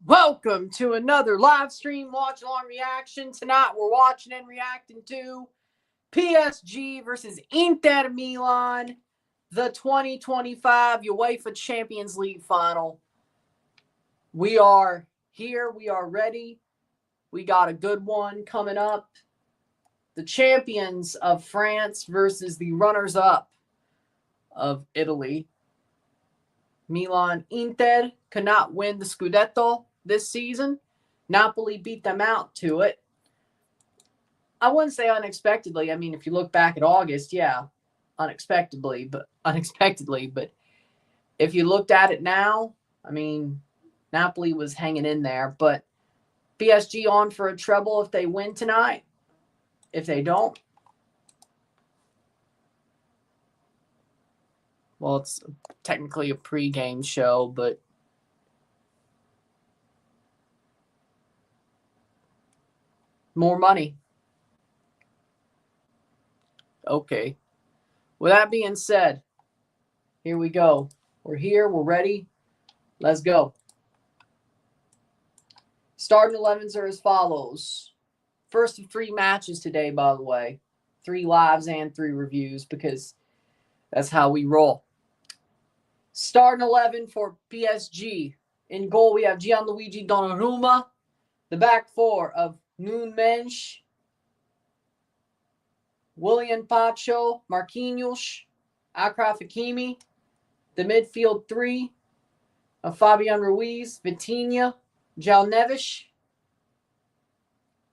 Welcome to another live stream watch-along reaction. Tonight we're watching and reacting to PSG versus Inter Milan, the 2025 UEFA Champions League final. We are here. We are ready. We got a good one coming up. The champions of France versus the runners-up of Italy. Milan Inter could not win the Scudetto this season. Napoli beat them out to it. I wouldn't say unexpectedly. I mean, if you look back at August, yeah, unexpectedly. But if you looked at it now, I mean, Napoli was hanging in there. But PSG on for a treble if they win tonight. If they don't, well, it's technically a pre-game show, but more money. Okay. With that being said, here we go. We're here. We're ready. Let's go. Starting 11s are as follows. First of 3 matches today, by the way. 3 lives and 3 reviews because that's how we roll. Starting 11 for PSG. In goal, we have Gianluigi Donnarumma. The back 4 of Nuno Mendes, William Pacho, Marquinhos, Achraf Hakimi. The midfield 3 of Fabian Ruiz, Vitinha, João Neves.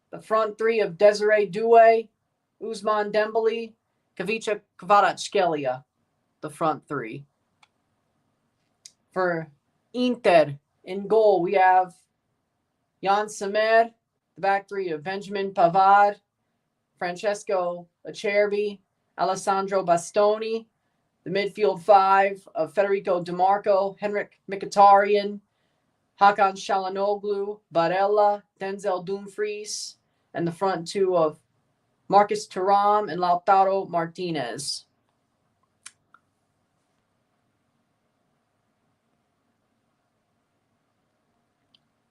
The front 3 of Desiree Doué, Ousmane Dembele, Kavica Kvaratskhelia. The front 3. For Inter, in goal, we have Yann Sommer, the back 3 of Benjamin Pavard, Francesco Acerbi, Alessandro Bastoni, the midfield 5 of Federico Di Marco, Henrik Mkhitaryan, Hakan Çalhanoğlu, Barella, Denzel Dumfries, and the front 2 of Marcus Thuram and Lautaro Martinez.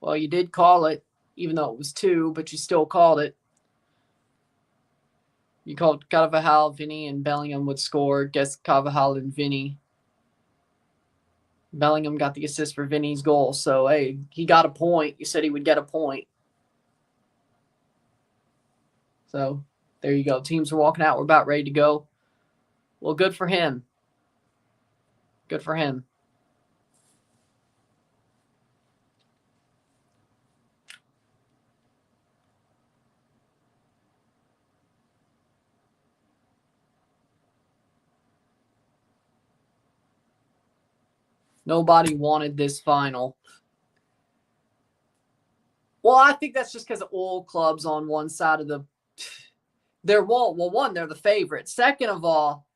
Well, you did call it, even though it was 2, but you still called it. You called Carvajal, Vinny, and Bellingham would score. Guess Carvajal and Vinny. Bellingham got the assist for Vinny's goal. So, hey, he got a point. You said he would get a point. So, there you go. Teams are walking out. We're about ready to go. Well, good for him. Good for him. Nobody wanted this final. Well, I think that's just because of old clubs on one side of the... They're, well, one, they're the favorite. Second of all,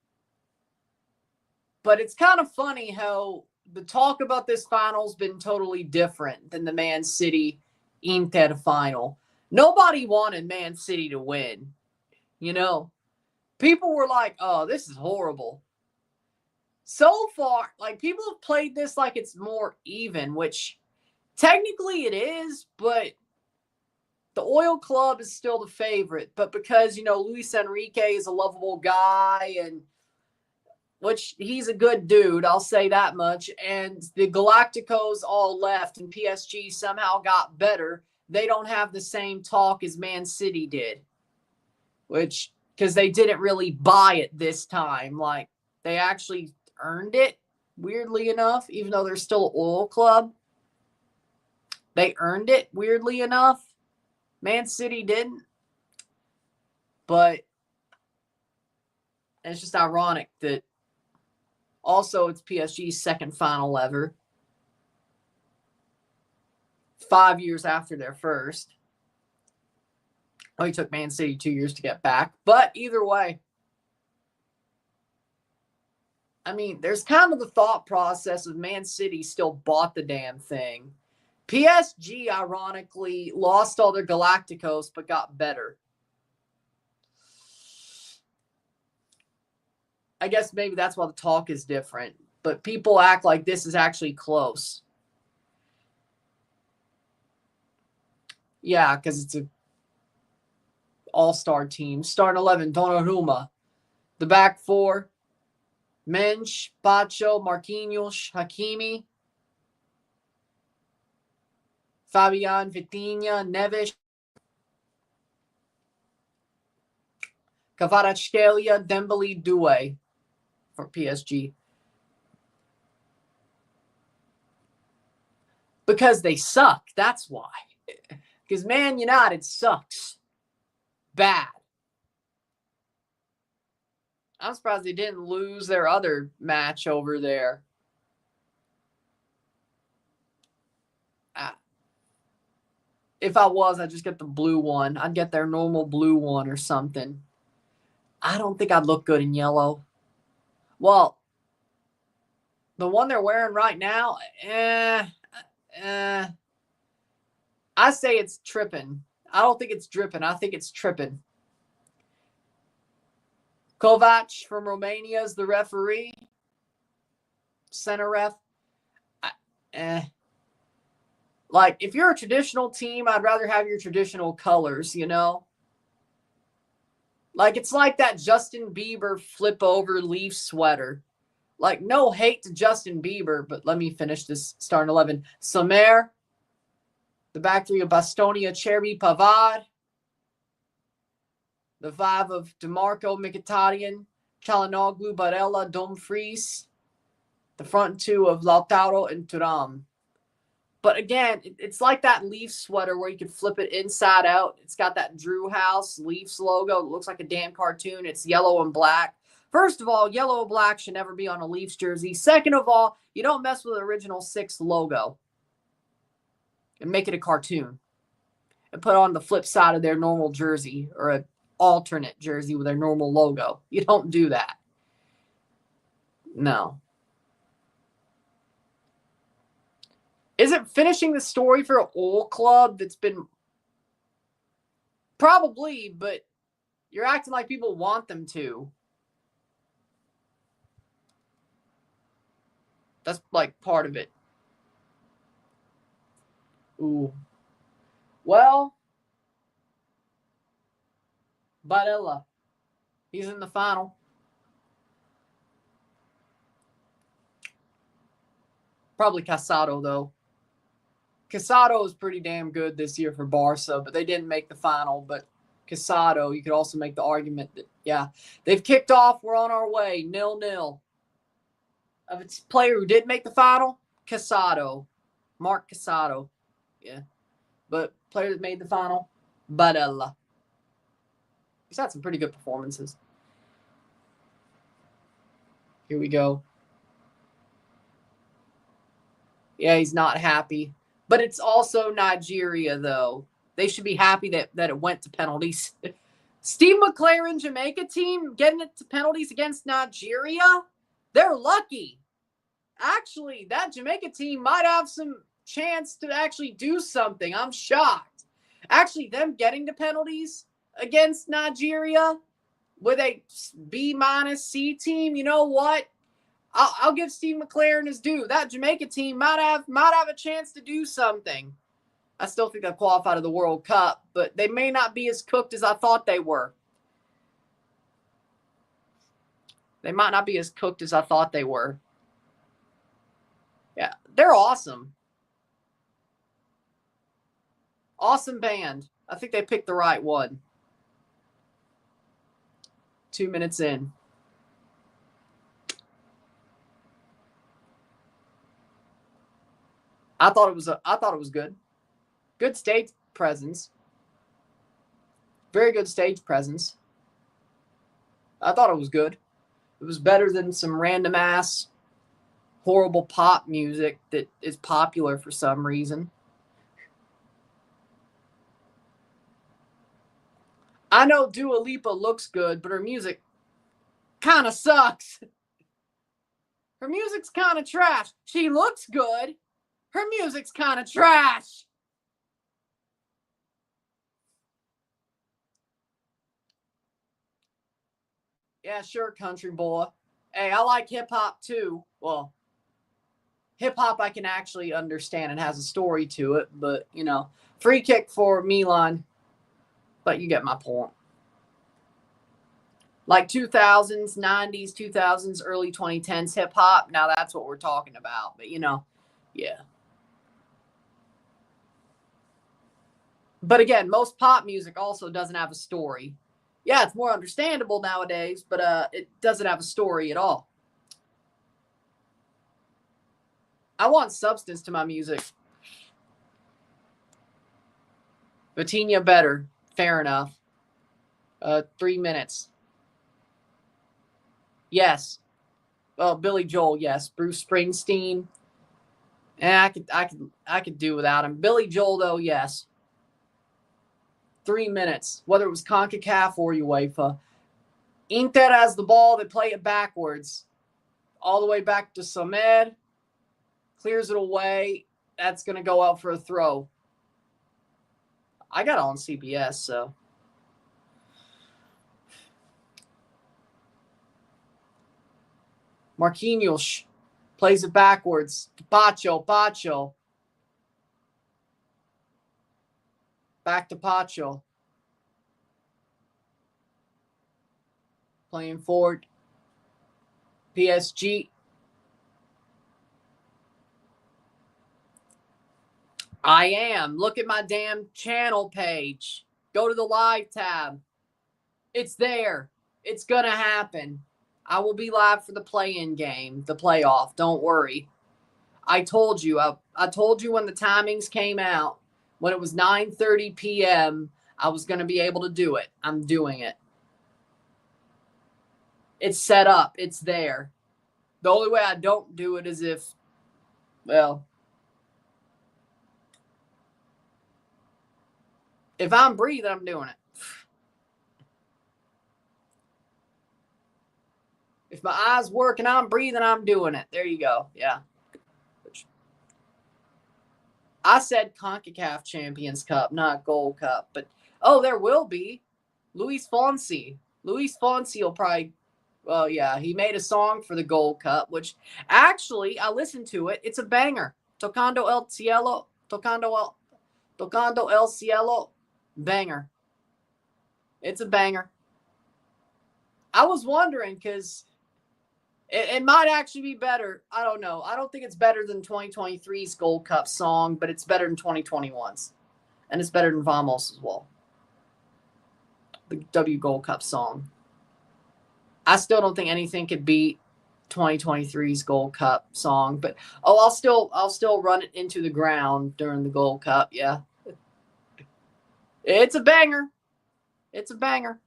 but it's kind of funny how the talk about this final's been totally different than the Man City Inter final. Nobody wanted Man City to win. You know, people were like, oh, this is horrible. So far, like, people have played this like it's more even, which technically it is, but the Oil Club is still the favorite. But because, you know, Luis Enrique is a lovable guy, and which he's a good dude, I'll say that much, and the Galacticos all left and PSG somehow got better, they don't have the same talk as Man City did. Which, because they didn't really buy it this time. Like, they actually earned it, weirdly enough, even though they're still an Oil Club. They earned it, weirdly enough. Man City didn't. But it's just ironic that also it's PSG's second final ever. 5 years after their first. Oh, it took Man City 2 years to get back. But either way, I mean, there's kind of the thought process of Man City still bought the damn thing. PSG, ironically, lost all their Galacticos, but got better. I guess maybe that's why the talk is different. But people act like this is actually close. Yeah, because it's a all-star team. Starting 11, Donnarumma. The back four, Mensch, Pacho, Marquinhos, Hakimi, Fabian, Vitinha, Neves, Kvaratskhelia, Dembele, Doué for PSG. Because they suck. That's why. Because Man United sucks. Bad. I'm surprised they didn't lose their other match over there. If I was, I'd just get the blue one. I'd get their normal blue one or something. I don't think I'd look good in yellow. Well, the one they're wearing right now, I say it's tripping. I don't think it's dripping. I think it's tripping. Kovac from Romania is the referee. Center ref. Like, if you're a traditional team, I'd rather have your traditional colors, you know? Like, it's like that Justin Bieber flip over leaf sweater. Like, no hate to Justin Bieber, but let me finish this starting 11. Sommer, the back three of Bastonia, Cherby, Pavard, the five of DeMarco, Mkhitaryan, Çalhanoğlu, Barella, Dumfries, the front two of Lautaro and Thuram. But again, it's like that Leafs sweater where you can flip it inside out. It's got that Drew House Leafs logo. It looks like a damn cartoon. It's yellow and black. First of all, yellow and black should never be on a Leafs jersey. Second of all, you don't mess with the original 6 logo and make it a cartoon and put on the flip side of their normal jersey or an alternate jersey with their normal logo. You don't do that. No. Is it finishing the story for an old club that's been probably, but you're acting like people want them to? That's like part of it. Ooh. Well, Barella. He's in the final. Probably Casado, though. Casado is pretty damn good this year for Barca, but they didn't make the final. But Casado, you could also make the argument that, yeah, they've kicked off. We're on our way. 0-0. Of its player who did make the final, Casado. Mark Casado. Yeah. But player that made the final, Barella. He's had some pretty good performances. Here we go. Yeah, he's not happy. But it's also Nigeria, though. They should be happy that it went to penalties. Steve McLaren, Jamaica team, getting it to penalties against Nigeria? They're lucky. Actually, that Jamaica team might have some chance to actually do something. I'm shocked. Actually, them getting to penalties against Nigeria with a B-C team, you know what? I'll give Steve McLaren his due. That Jamaica team might have a chance to do something. I still think they'll qualify to the World Cup, but they may not be as cooked as I thought they were. They might not be as cooked as I thought they were. Yeah, they're awesome. Awesome band. I think they picked the right one. 2 minutes in. I thought it was good. Good stage presence. Very good stage presence. I thought it was good. It was better than some random ass horrible pop music that is popular for some reason. I know Dua Lipa looks good, but her music kind of sucks. Her music's kind of trash. She looks good. Her music's kind of trash. Yeah, sure, country boy. Hey, I like hip hop too. Well, Hip hop I can actually understand and has a story to it, but you know, free kick for Milan. But you get my point. Like 2000s, 90s, 2000s, early 2010s hip hop. Now that's what we're talking about. But you know, yeah. But again, most pop music also doesn't have a story. Yeah, it's more understandable nowadays, but it doesn't have a story at all. I want substance to my music. Vitinha better. Fair enough. 3 minutes. Yes. Billy Joel, yes. Bruce Springsteen. I could do without him. Billy Joel, though, yes. 3 minutes. Whether it was CONCACAF or UEFA. Inter has the ball. They play it backwards. All the way back to Samed. Clears it away. That's going to go out for a throw. I got it on CBS, so. Marquinhos plays it backwards. Pacho. Back to Pacho. Playing forward. PSG. I am. Look at my damn channel page. Go to the live tab. It's there. It's going to happen. I will be live for the play-in game, the playoff. Don't worry. I told you. I told you when the timings came out, when it was 9:30 p.m., I was going to be able to do it. I'm doing it. It's set up. It's there. The only way I don't do it is if, well, if I'm breathing, I'm doing it. If my eyes work and I'm breathing, I'm doing it. There you go. Yeah. I said CONCACAF Champions Cup, not Gold Cup. But, there will be. Luis Fonsi. Luis Fonsi will probably, well, yeah, he made a song for the Gold Cup, which actually, I listened to it. It's a banger. Tocando el cielo. Tocando el cielo. Banger. It's a banger. I was wondering because it might actually be better. I don't know. I don't think it's better than 2023's Gold Cup song, but it's better than 2021's. And it's better than Vamos as well. The W Gold Cup song. I still don't think anything could beat 2023's Gold Cup song, but I'll still run it into the ground during the Gold Cup. Yeah. It's a banger. It's a banger.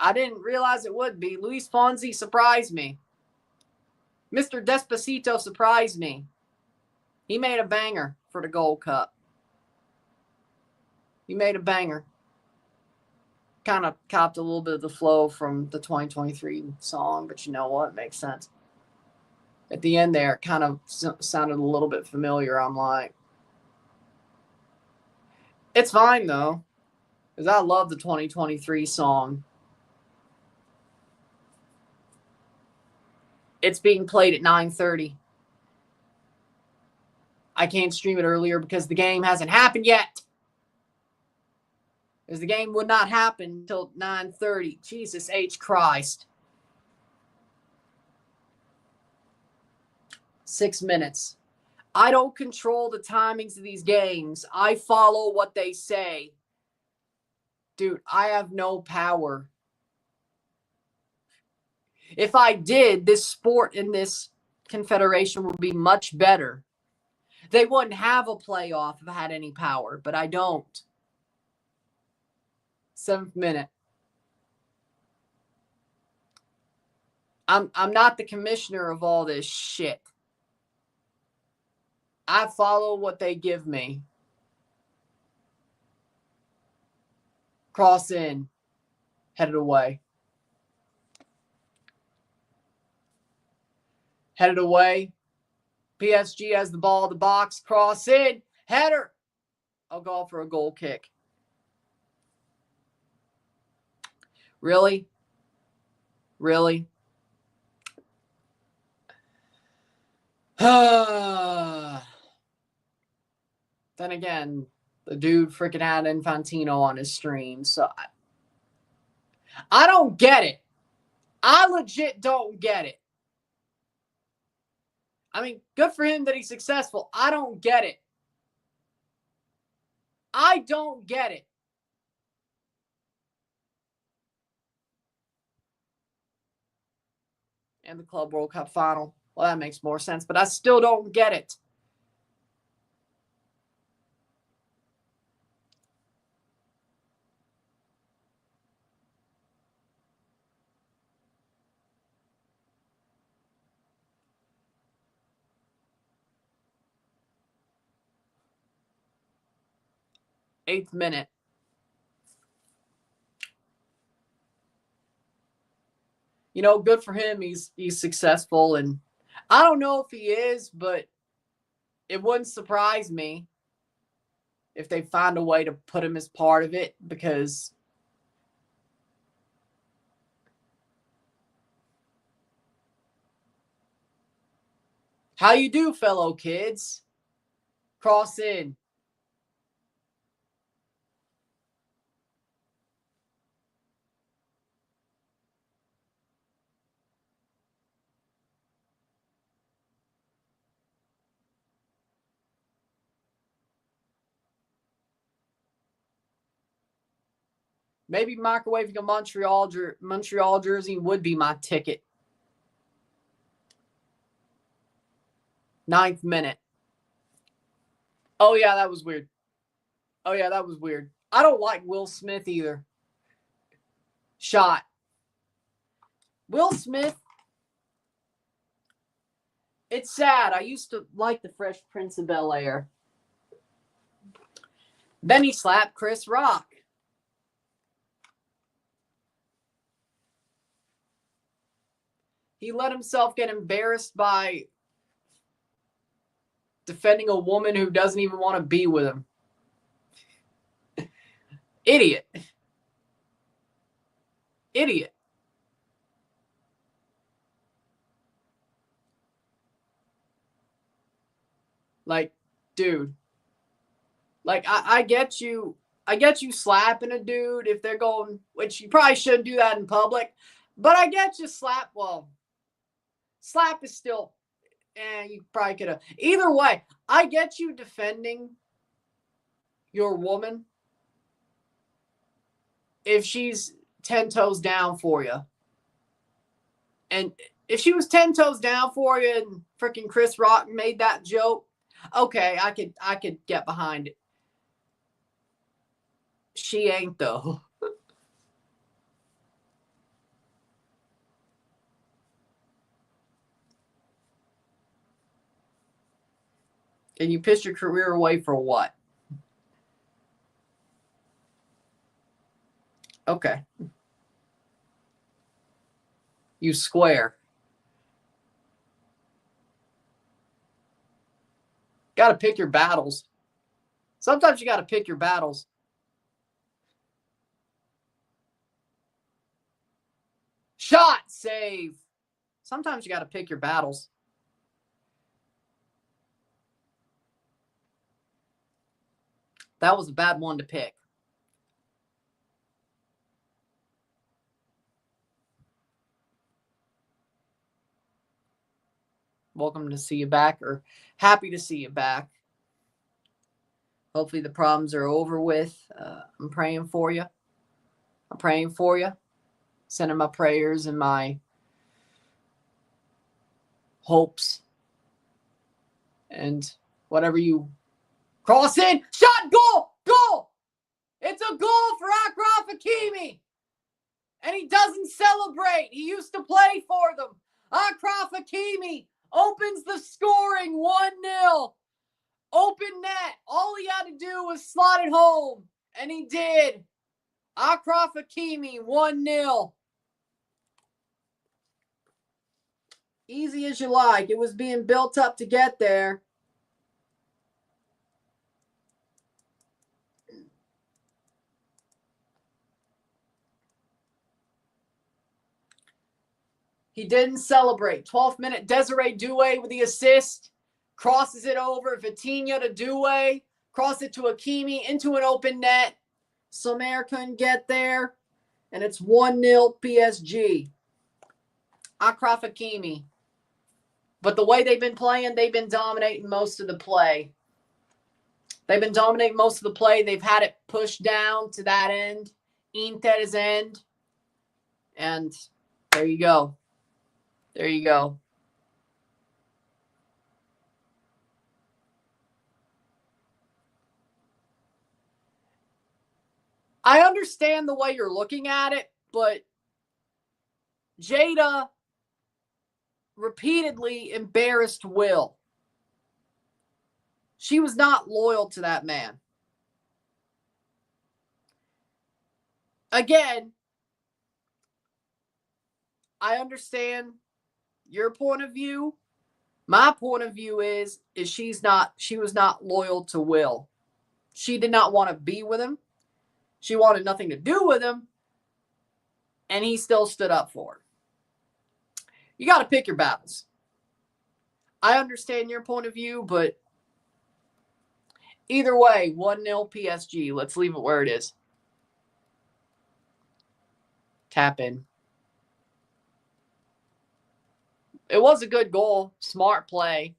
I didn't realize it would be. Luis Fonsi surprised me. Mr. Despacito surprised me. He made a banger for the Gold Cup. He made a banger. Kind of copped a little bit of the flow from the 2023 song, but you know what? It makes sense. At the end there, it kind of sounded a little bit familiar. I'm like, it's fine though, because I love the 2023 song. It's being played at 9:30. I can't stream it earlier because the game hasn't happened yet. Because the game would not happen until 9:30. Jesus H. Christ. 6 minutes. I don't control the timings of these games. I follow what they say. Dude, I have no power. If I did, this sport in this confederation would be much better. They wouldn't have a playoff if I had any power, but I don't. 7th minute. I'm not the commissioner of all this shit. I follow what they give me. Cross in. Headed away. Headed away. PSG has the ball in the box. Cross in. Header. I'll go for a goal kick. Really? Really? Then again, the dude freaking had Infantino on his stream. So I don't get it. I legit don't get it. I mean, good for him that he's successful. I don't get it. I don't get it. And the Club World Cup final. Well, that makes more sense, but I still don't get it. Eighth minute. You know, good for him. He's successful, and I don't know if he is, but it wouldn't surprise me if they find a way to put him as part of it, because how you do, fellow kids? Cross in. Maybe microwaving a Montreal jersey would be my ticket. 9th minute. Oh, yeah, that was weird. Oh, yeah, that was weird. I don't like Will Smith either. Shot. Will Smith. It's sad. I used to like the Fresh Prince of Bel-Air. Then he slapped Chris Rock. He let himself get embarrassed by defending a woman who doesn't even want to be with him. Idiot. Idiot. Like, dude. Like, I get you. I get you slapping a dude if they're going, which you probably shouldn't do that in public. But I get you slap. Well, slap is still, you probably could have. Either way, I get you defending your woman if she's 10 toes down for you. And if she was 10 toes down for you and freaking Chris Rock made that joke, okay, I could get behind it. She ain't, though. And you pissed your career away for what? Okay. You square. Got to pick your battles. Sometimes you got to pick your battles. Shot, save. Sometimes you got to pick your battles. That was a bad one to pick. Welcome to see you back, or happy to see you back. Hopefully the problems are over with. I'm praying for you. I'm praying for you. Sending my prayers and my hopes. And whatever you cross in. Shot, goal, goal. It's a goal for Achraf Hakimi. And he doesn't celebrate. He used to play for them. Achraf Hakimi opens the scoring 1-0. Open net. All he had to do was slot it home. And he did. Achraf Hakimi, 1-0. Easy as you like. It was being built up to get there. He didn't celebrate. 12th minute, Desiree Doué with the assist. crosses it over. Vitinha to Doué. Cross it to Hakimi into an open net. Sommer couldn't get there. And it's 1-0 PSG. Achraf Hakimi. But the way they've been playing, they've been dominating most of the play. They've had it pushed down to that end. Inter's end. And there you go. There you go. I understand the way you're looking at it, but Jada repeatedly embarrassed Will. She was not loyal to that man. Again, I understand your point of view. My point of view is she was not loyal to Will. She did not want to be with him. She wanted nothing to do with him. And he still stood up for her. You got to pick your battles. I understand your point of view, but either way, 1-0 PSG. Let's leave it where it is. Tap in. It was a good goal. Smart play.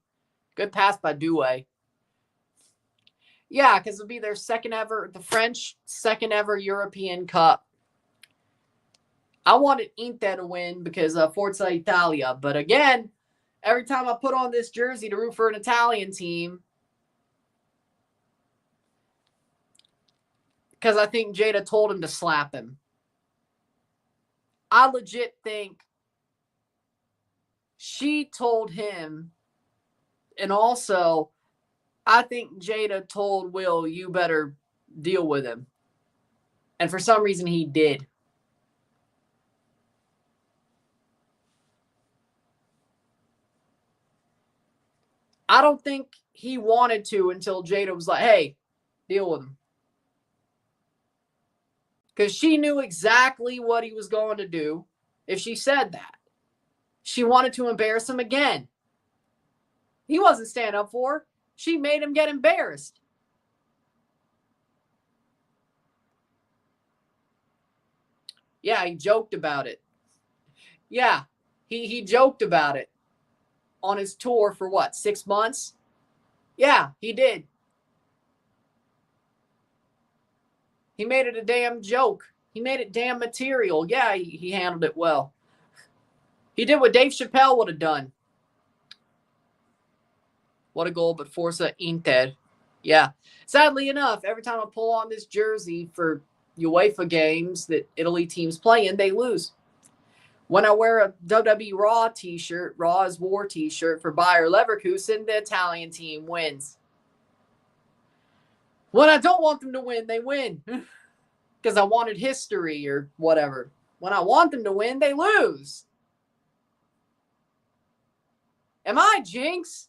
Good pass by Doué. Yeah, because it'll be their the French second ever European Cup. I wanted Inter to win because of Forza Italia. But again, every time I put on this jersey to root for an Italian team, because I think Jada told him to slap him. I legit think she told him, and also I think Jada told Will, you better deal with him. And for some reason he did. I don't think he wanted to until Jada was like, hey, deal with him. Because she knew exactly what he was going to do if she said that. She wanted to embarrass him again. He wasn't standing up for her. She made him get embarrassed. Yeah, he joked about it. Yeah, he joked about it on his tour for what, 6 months? Yeah, he did. He made it a damn joke. He made it damn material. Yeah, he handled it well. He did what Dave Chappelle would have done. What a goal, but Forza Inter. Yeah. Sadly enough, every time I pull on this jersey for UEFA games that Italy teams play in, they lose. When I wear a WWE Raw t-shirt, Raw is War t-shirt for Bayer Leverkusen, the Italian team wins. When I don't want them to win, they win. Because I wanted history or whatever. When I want them to win, they lose. Am I a jinx?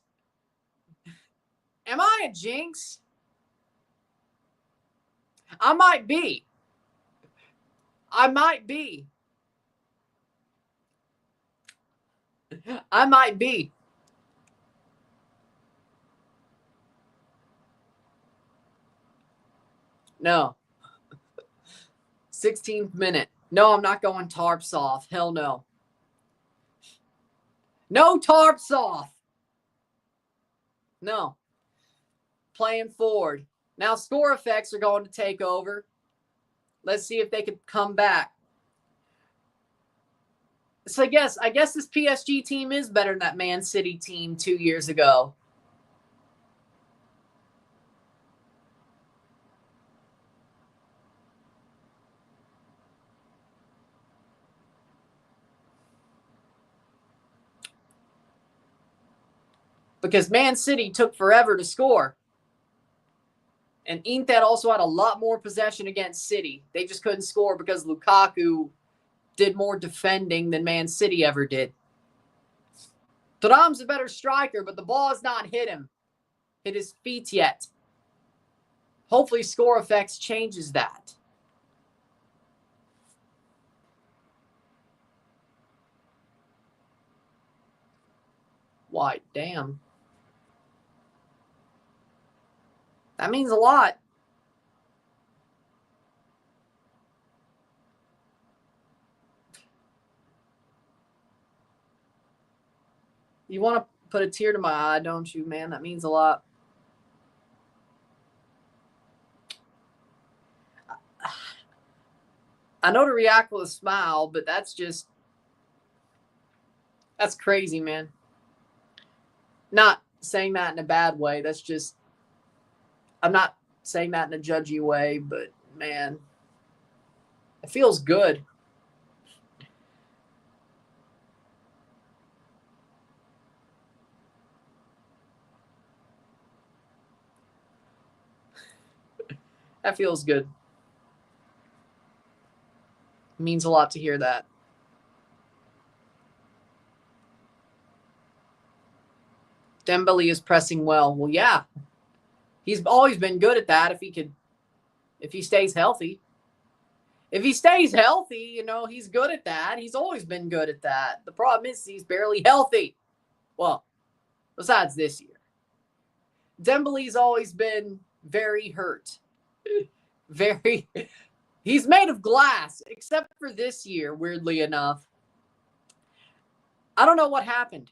Am I a jinx? I might be. I might be. I might be. No. 16th minute. No, I'm not going tarps off. Hell no. No tarps off. No. Playing forward. Now score effects are going to take over. Let's see if they can come back. So I guess this PSG team is better than that Man City team 2 years ago. Because Man City took forever to score. And Inter also had a lot more possession against City. They just couldn't score because Lukaku did more defending than Man City ever did. Thuram's a better striker, but the ball has not hit his feet yet. Hopefully score effects changes that. Why, damn. That means a lot. You want to put a tear to my eye, don't you, man? That means a lot. I know to react with a smile, but that's crazy, man. Not saying that in a bad way. That's just, I'm not saying that in a judgy way, but man, it feels good. That feels good. It means a lot to hear that. Dembele is pressing well. Well, yeah. He's always been good at that if he stays healthy. If he stays healthy, he's good at that. He's always been good at that. The problem is he's barely healthy. Well, besides this year. Dembele's always been very hurt. He's made of glass, except for this year, weirdly enough. I don't know what happened.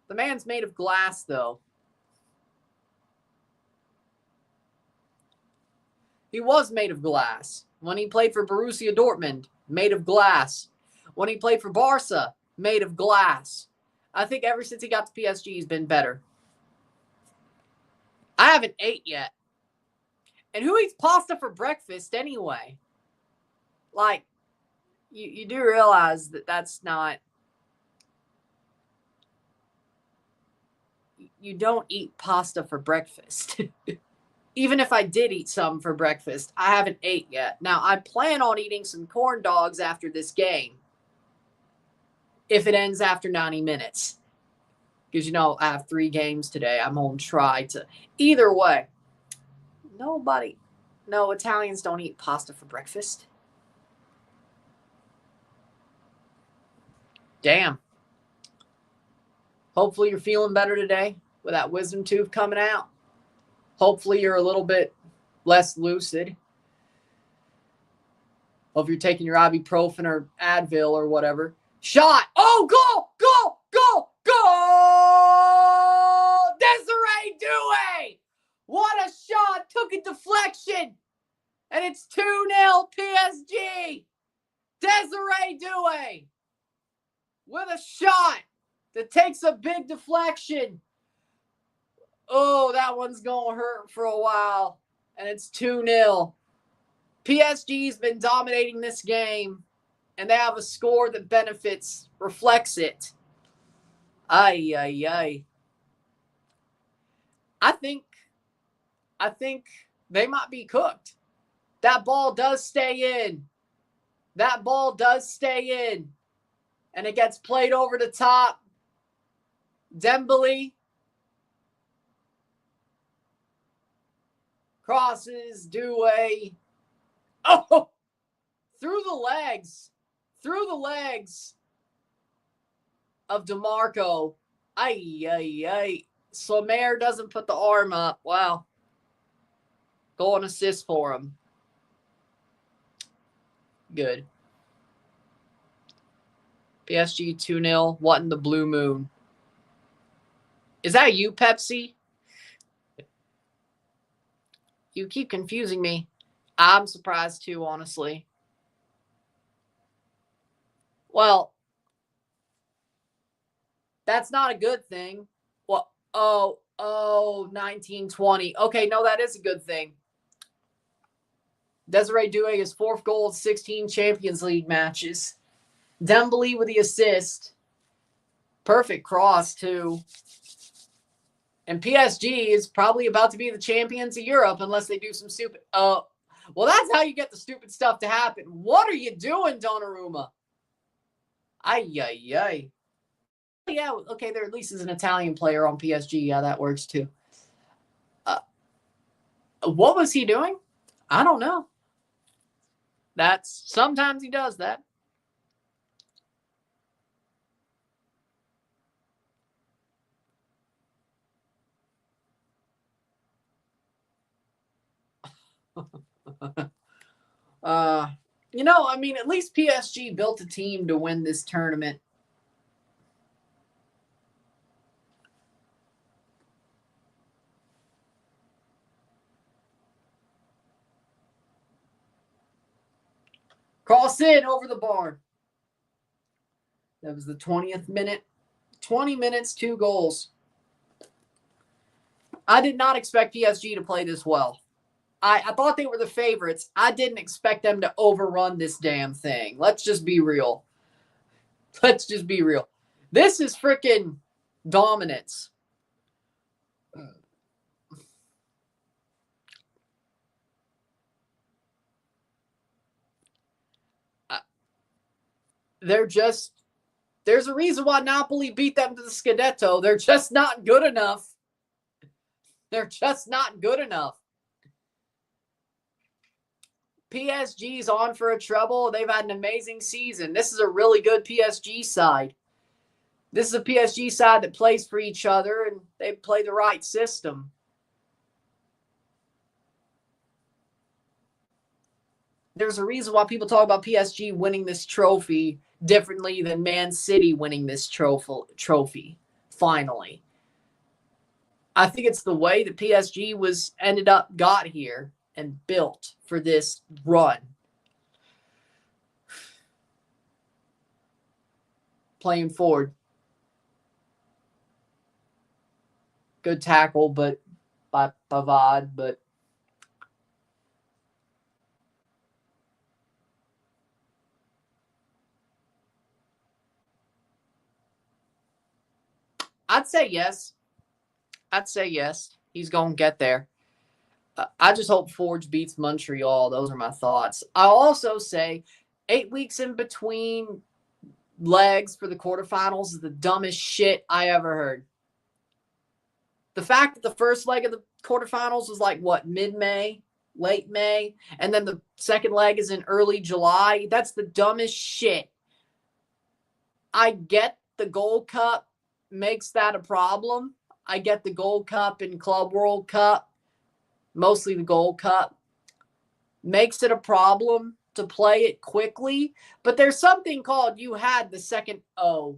The man's made of glass, though. He was made of glass. When he played for Borussia Dortmund, made of glass. When he played for Barca, made of glass. I think ever since he got to PSG, he's been better. I haven't ate yet. And who eats pasta for breakfast anyway? Like, you do realize that that's not... You don't eat pasta for breakfast. Even if I did eat some for breakfast, I haven't ate yet. Now, I plan on eating some corn dogs after this game. If it ends after 90 minutes. Because, I have 3 games today. I'm going to try to... Either way. No, Italians don't eat pasta for breakfast. Damn. Hopefully you're feeling better today with that wisdom tooth coming out. Hopefully you're a little bit less lucid. Hope you're taking your ibuprofen or Advil or whatever. Shot. Oh, goal, goal, goal, goal. Desiree Doué. What a shot. Took a deflection. And it's 2-0 PSG. Desiree Doué with a shot that takes a big deflection. Oh, that one's going to hurt for a while. And it's 2-0. PSG's been dominating this game. And they have a score that reflects it. Ay, ay, ay. I think they might be cooked. That ball does stay in. And it gets played over the top. Dembele crosses, Doué. Oh! Through the legs of DeMarco. Ay, ay, ay. Sommer doesn't put the arm up. Wow. Goal and assist for him. Good. PSG 2-0. What in the blue moon? Is that you, Pepsi? You keep confusing me. I'm surprised too, honestly. Well, that's not a good thing. Well, 1920. Okay, no, that is a good thing. Desiree Doué, his 4th goal, 16 Champions League matches. Dembele with the assist. Perfect cross, too. And PSG is probably about to be the champions of Europe unless they do some stupid... well, that's how you get the stupid stuff to happen. What are you doing, Donnarumma? Ay, ay, ay. Yeah, okay, there at least is an Italian player on PSG. Yeah, that works, too. What was he doing? I don't know. Sometimes he does that. You know, I mean, at least PSG built a team to win this tournament. Cross in over the bar. That was the 20th minute. 20 minutes, 2 goals. I did not expect PSG to play this well. I thought they were the favorites. I didn't expect them to overrun this damn thing. Let's just be real. Let's just be real. This is freaking dominance. There's a reason why Napoli beat them to the Scudetto. They're just not good enough. They're just not good enough. PSG's on for a treble. They've had an amazing season. This is a really good PSG side. This is a PSG side that plays for each other, and they play the right system. There's a reason why people talk about PSG winning this trophy differently than Man City winning this trophy finally. I think it's the way that PSG got here and built for this run. Playing forward. Good tackle, but by Pavard, but I'd say yes. He's going to get there. I just hope Forge beats Montreal. Those are my thoughts. I'll also say 8 weeks in between legs for the quarterfinals is the dumbest shit I ever heard. The fact that the first leg of the quarterfinals was like, what, mid-May, late May, and then the second leg is in early July, that's the dumbest shit. I get the Gold Cup makes that a problem. I get the Gold Cup and Club World Cup, mostly the Gold Cup, makes it a problem to play it quickly. But there's something called you had the second yeah,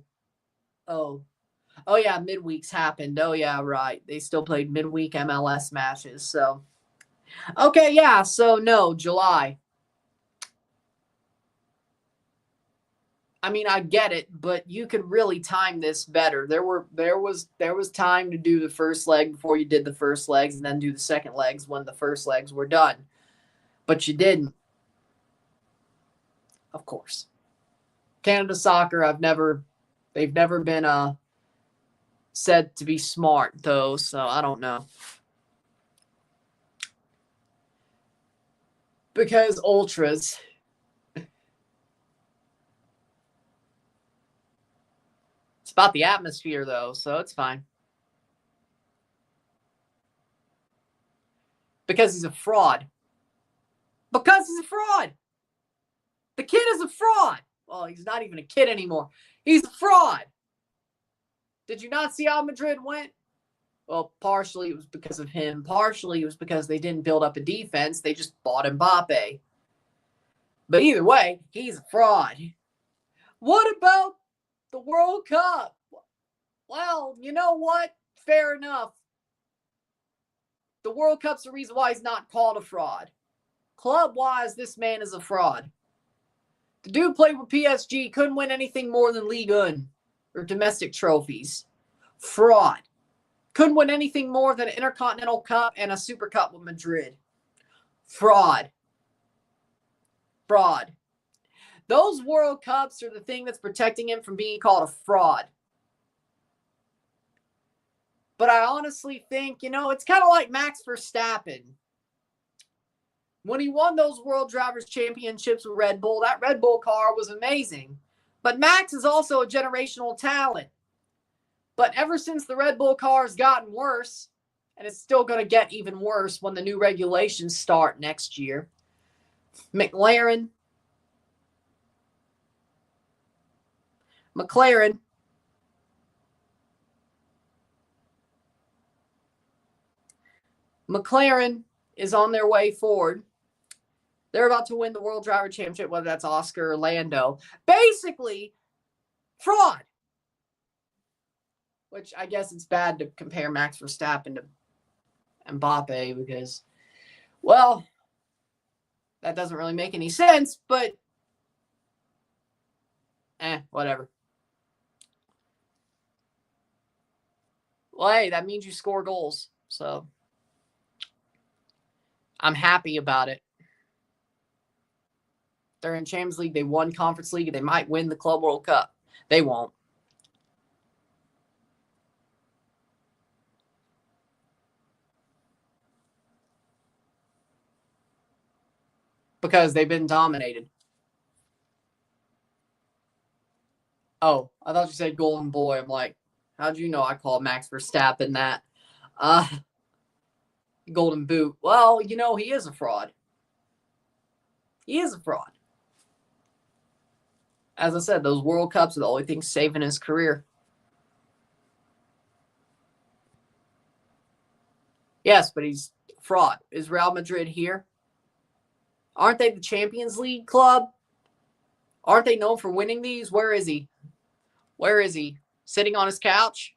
midweeks happened. Oh yeah, right. They still played midweek MLS matches. So okay, yeah. So no, July. I mean, I get it, but you could really time this better. There was time to do the first leg before you did the first legs and then do the second legs when the first legs were done. But you didn't. Of course. Canada Soccer, they've never been said to be smart though, so I don't know. Because ultras. It's about the atmosphere, though, so it's fine. Because he's a fraud. Because he's a fraud. The kid is a fraud. Well, he's not even a kid anymore. He's a fraud. Did you not see how Madrid went? Well, partially it was because of him. Partially it was because they didn't build up a defense. They just bought Mbappe. But either way, he's a fraud. What about the World Cup? Well, you know what? Fair enough. The World Cup's the reason why he's not called a fraud. Club-wise, this man is a fraud. The dude played with PSG, couldn't win anything more than Ligue 1 or domestic trophies. Fraud. Couldn't win anything more than an Intercontinental Cup and a Super Cup with Madrid. Fraud. Fraud. Those World Cups are the thing that's protecting him from being called a fraud. But I honestly think, it's kind of like Max Verstappen. When he won those World Drivers' Championships with Red Bull, that Red Bull car was amazing. But Max is also a generational talent. But ever since the Red Bull car has gotten worse, and it's still going to get even worse when the new regulations start next year, McLaren is on their way forward. They're about to win the World Driver Championship, whether that's Oscar or Lando. Basically, fraud. Which I guess it's bad to compare Max Verstappen to Mbappe because, well, that doesn't really make any sense, but whatever. Well, hey, that means you score goals, so I'm happy about it. They're in Champions League. They won Conference League. They might win the Club World Cup. They won't. Because they've been dominated. Oh, I thought you said Golden Boy. I'm like, how'd you know I called Max Verstappen that? Golden Boot. Well, you know, he is a fraud. He is a fraud. As I said, those World Cups are the only thing saving his career. Yes, but he's a fraud. Is Real Madrid here? Aren't they the Champions League club? Aren't they known for winning these? Where is he? Where is he? Sitting on his couch?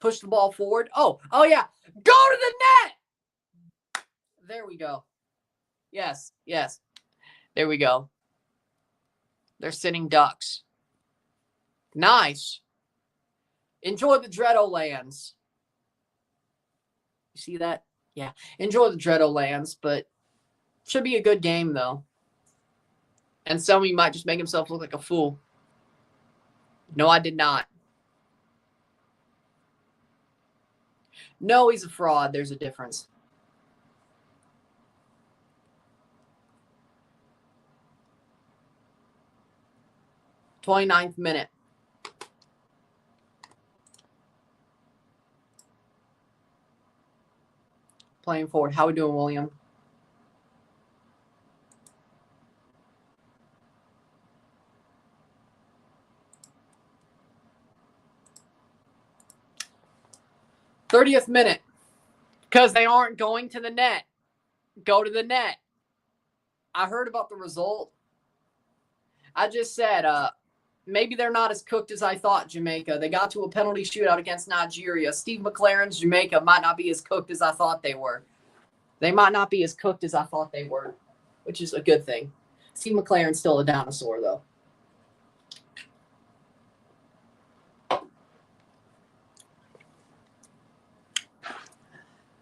Push the ball forward. Oh yeah. Go to the net. There we go. Yes. There we go. They're sitting ducks. Nice. Enjoy the Dreadlands. You see that? Yeah. Enjoy the Dreadlands, but should be a good game, though. And some of you might just make himself look like a fool. No, I did not. No, he's a fraud. There's a difference. .29th minute. Playing forward. How we doing, William? .30th minute. Because they aren't going to the net. Go to the net. I heard about the result. I just said, maybe they're not as cooked as I thought, Jamaica. They got to a penalty shootout against Nigeria. Steve McLaren's Jamaica might not be as cooked as I thought they were. They might not be as cooked as I thought they were, which is a good thing. Steve McLaren's still a dinosaur, though.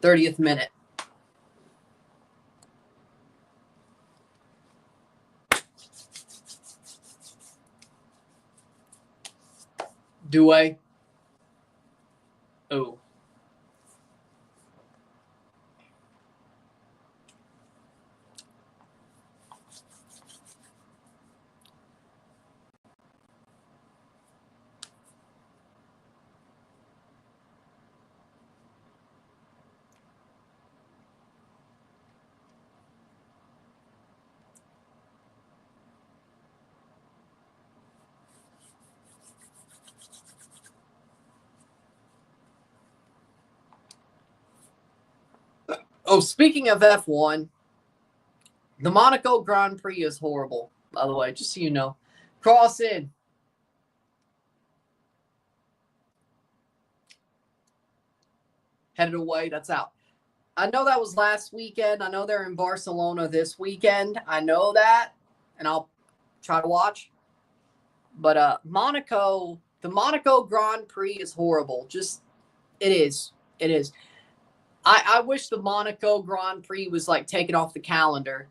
.30th minute. Douay. Oh. Oh, speaking of F1, the Monaco Grand Prix is horrible, by the way, just so you know. Cross in. Headed away. That's out. I know that was last weekend. I know they're in Barcelona this weekend. I know that, and I'll try to watch. But Monaco, the Monaco Grand Prix is horrible. Just, it is. It is. I wish the Monaco Grand Prix was like taken off the calendar.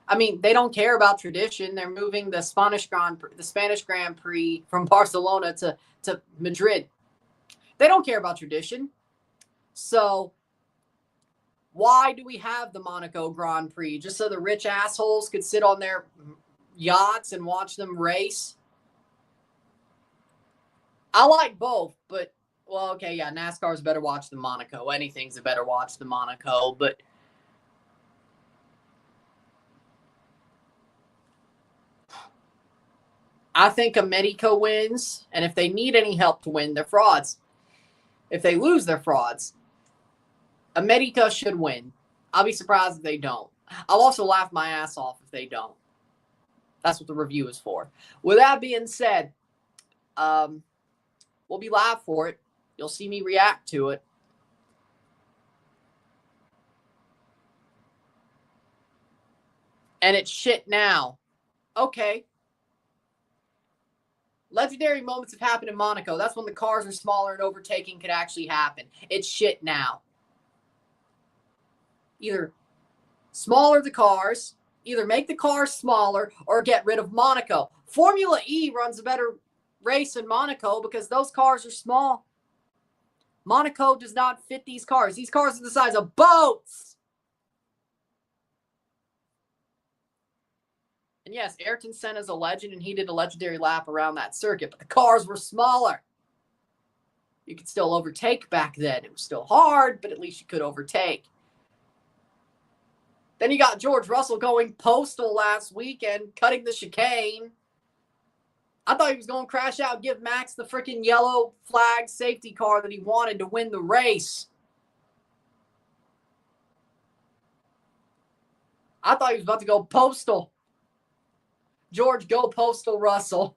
I mean, they don't care about tradition. They're moving the Spanish Grand Prix from Barcelona to Madrid. They don't care about tradition. So why do we have the Monaco Grand Prix? Just so the rich assholes could sit on their yachts and watch them race? I like both, but well, okay, yeah, NASCAR's better watch than Monaco. Anything's a better watch than Monaco, but I think America wins, and if they need any help to win, they're frauds. If they lose, they're frauds. America should win. I'll be surprised if they don't. I'll also laugh my ass off if they don't. That's what the review is for. With that being said, we'll be live for it. You'll see me react to it. And it's shit now. Okay. Legendary moments have happened in Monaco. That's when the cars are smaller and overtaking could actually happen. It's shit now. Either smaller the cars, either make the cars smaller or get rid of Monaco. Formula E runs a better race in Monaco because those cars are small. Monaco does not fit these cars. These cars are the size of boats. And yes, Ayrton Senna's a legend, and he did a legendary lap around that circuit, but the cars were smaller. You could still overtake back then. It was still hard, but at least you could overtake. Then you got George Russell going postal last weekend, cutting the chicane. I thought he was going to crash out and give Max the freaking yellow flag safety car that he wanted to win the race. I thought he was about to go postal. George, go postal, Russell.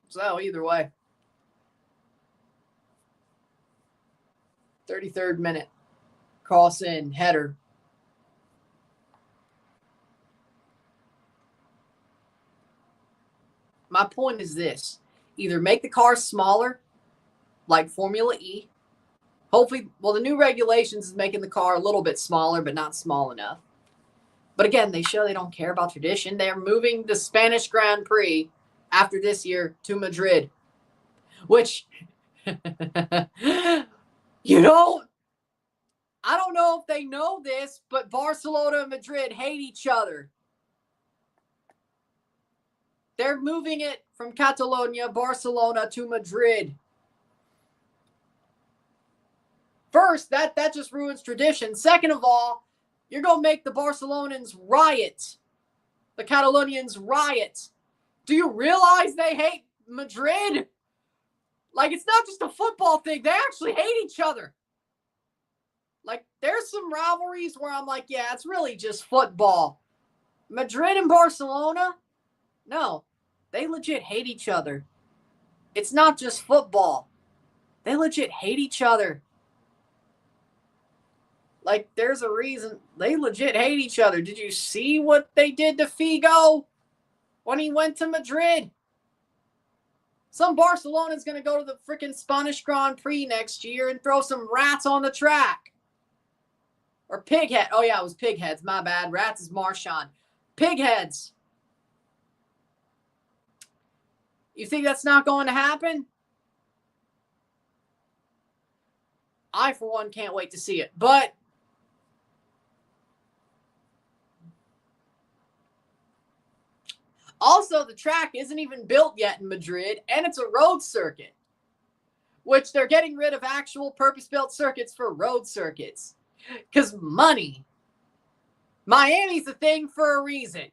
So, either way. 33rd minute. Cross in, header. My point is this. Either make the car smaller, like Formula E. Hopefully, well, the new regulations is making the car a little bit smaller, but not small enough. But again, they show they don't care about tradition. They're moving the Spanish Grand Prix after this year to Madrid. Which, you know, I don't know if they know this, but Barcelona and Madrid hate each other. They're moving it from Catalonia, Barcelona to Madrid. First, that just ruins tradition. Second of all, you're going to make the Barcelonans riot. The Catalonians riot. Do you realize they hate Madrid? Like, it's not just a football thing. They actually hate each other. Like, there's some rivalries where I'm like, yeah, it's really just football. Madrid and Barcelona? No, they legit hate each other. It's not just football. They legit hate each other. Like, there's a reason. They legit hate each other. Did you see what they did to Figo when he went to Madrid? Some Barcelona's going to go to the freaking Spanish Grand Prix next year and throw some rats on the track. Or pighead. Oh, yeah, it was pigheads. My bad. Rats is Marchand. Pigheads. You think that's not going to happen? I, for one, can't wait to see it. But also, the track isn't even built yet in Madrid, and it's a road circuit, which they're getting rid of actual purpose-built circuits for road circuits. Because money. Miami's a thing for a reason.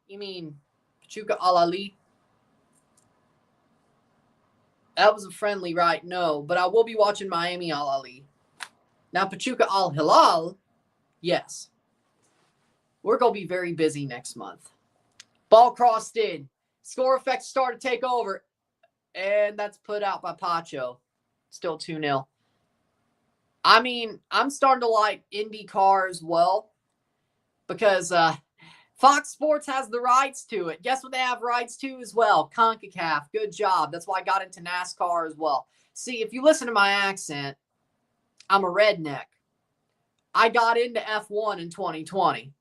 You mean Pachuca Al-Ali? That was a friendly, right? No, but I will be watching Miami Al-Ali. Now, Pachuca Al-Hilal, yes. We're going to be very busy next month. Ball crossed in. Score effects start to take over. And that's put out by Pacho. Still 2-0. I mean, I'm starting to like IndyCar as well. Because Fox Sports has the rights to it. Guess what they have rights to as well? CONCACAF. Good job. That's why I got into NASCAR as well. See, if you listen to my accent, I'm a redneck. I got into F1 in 2020.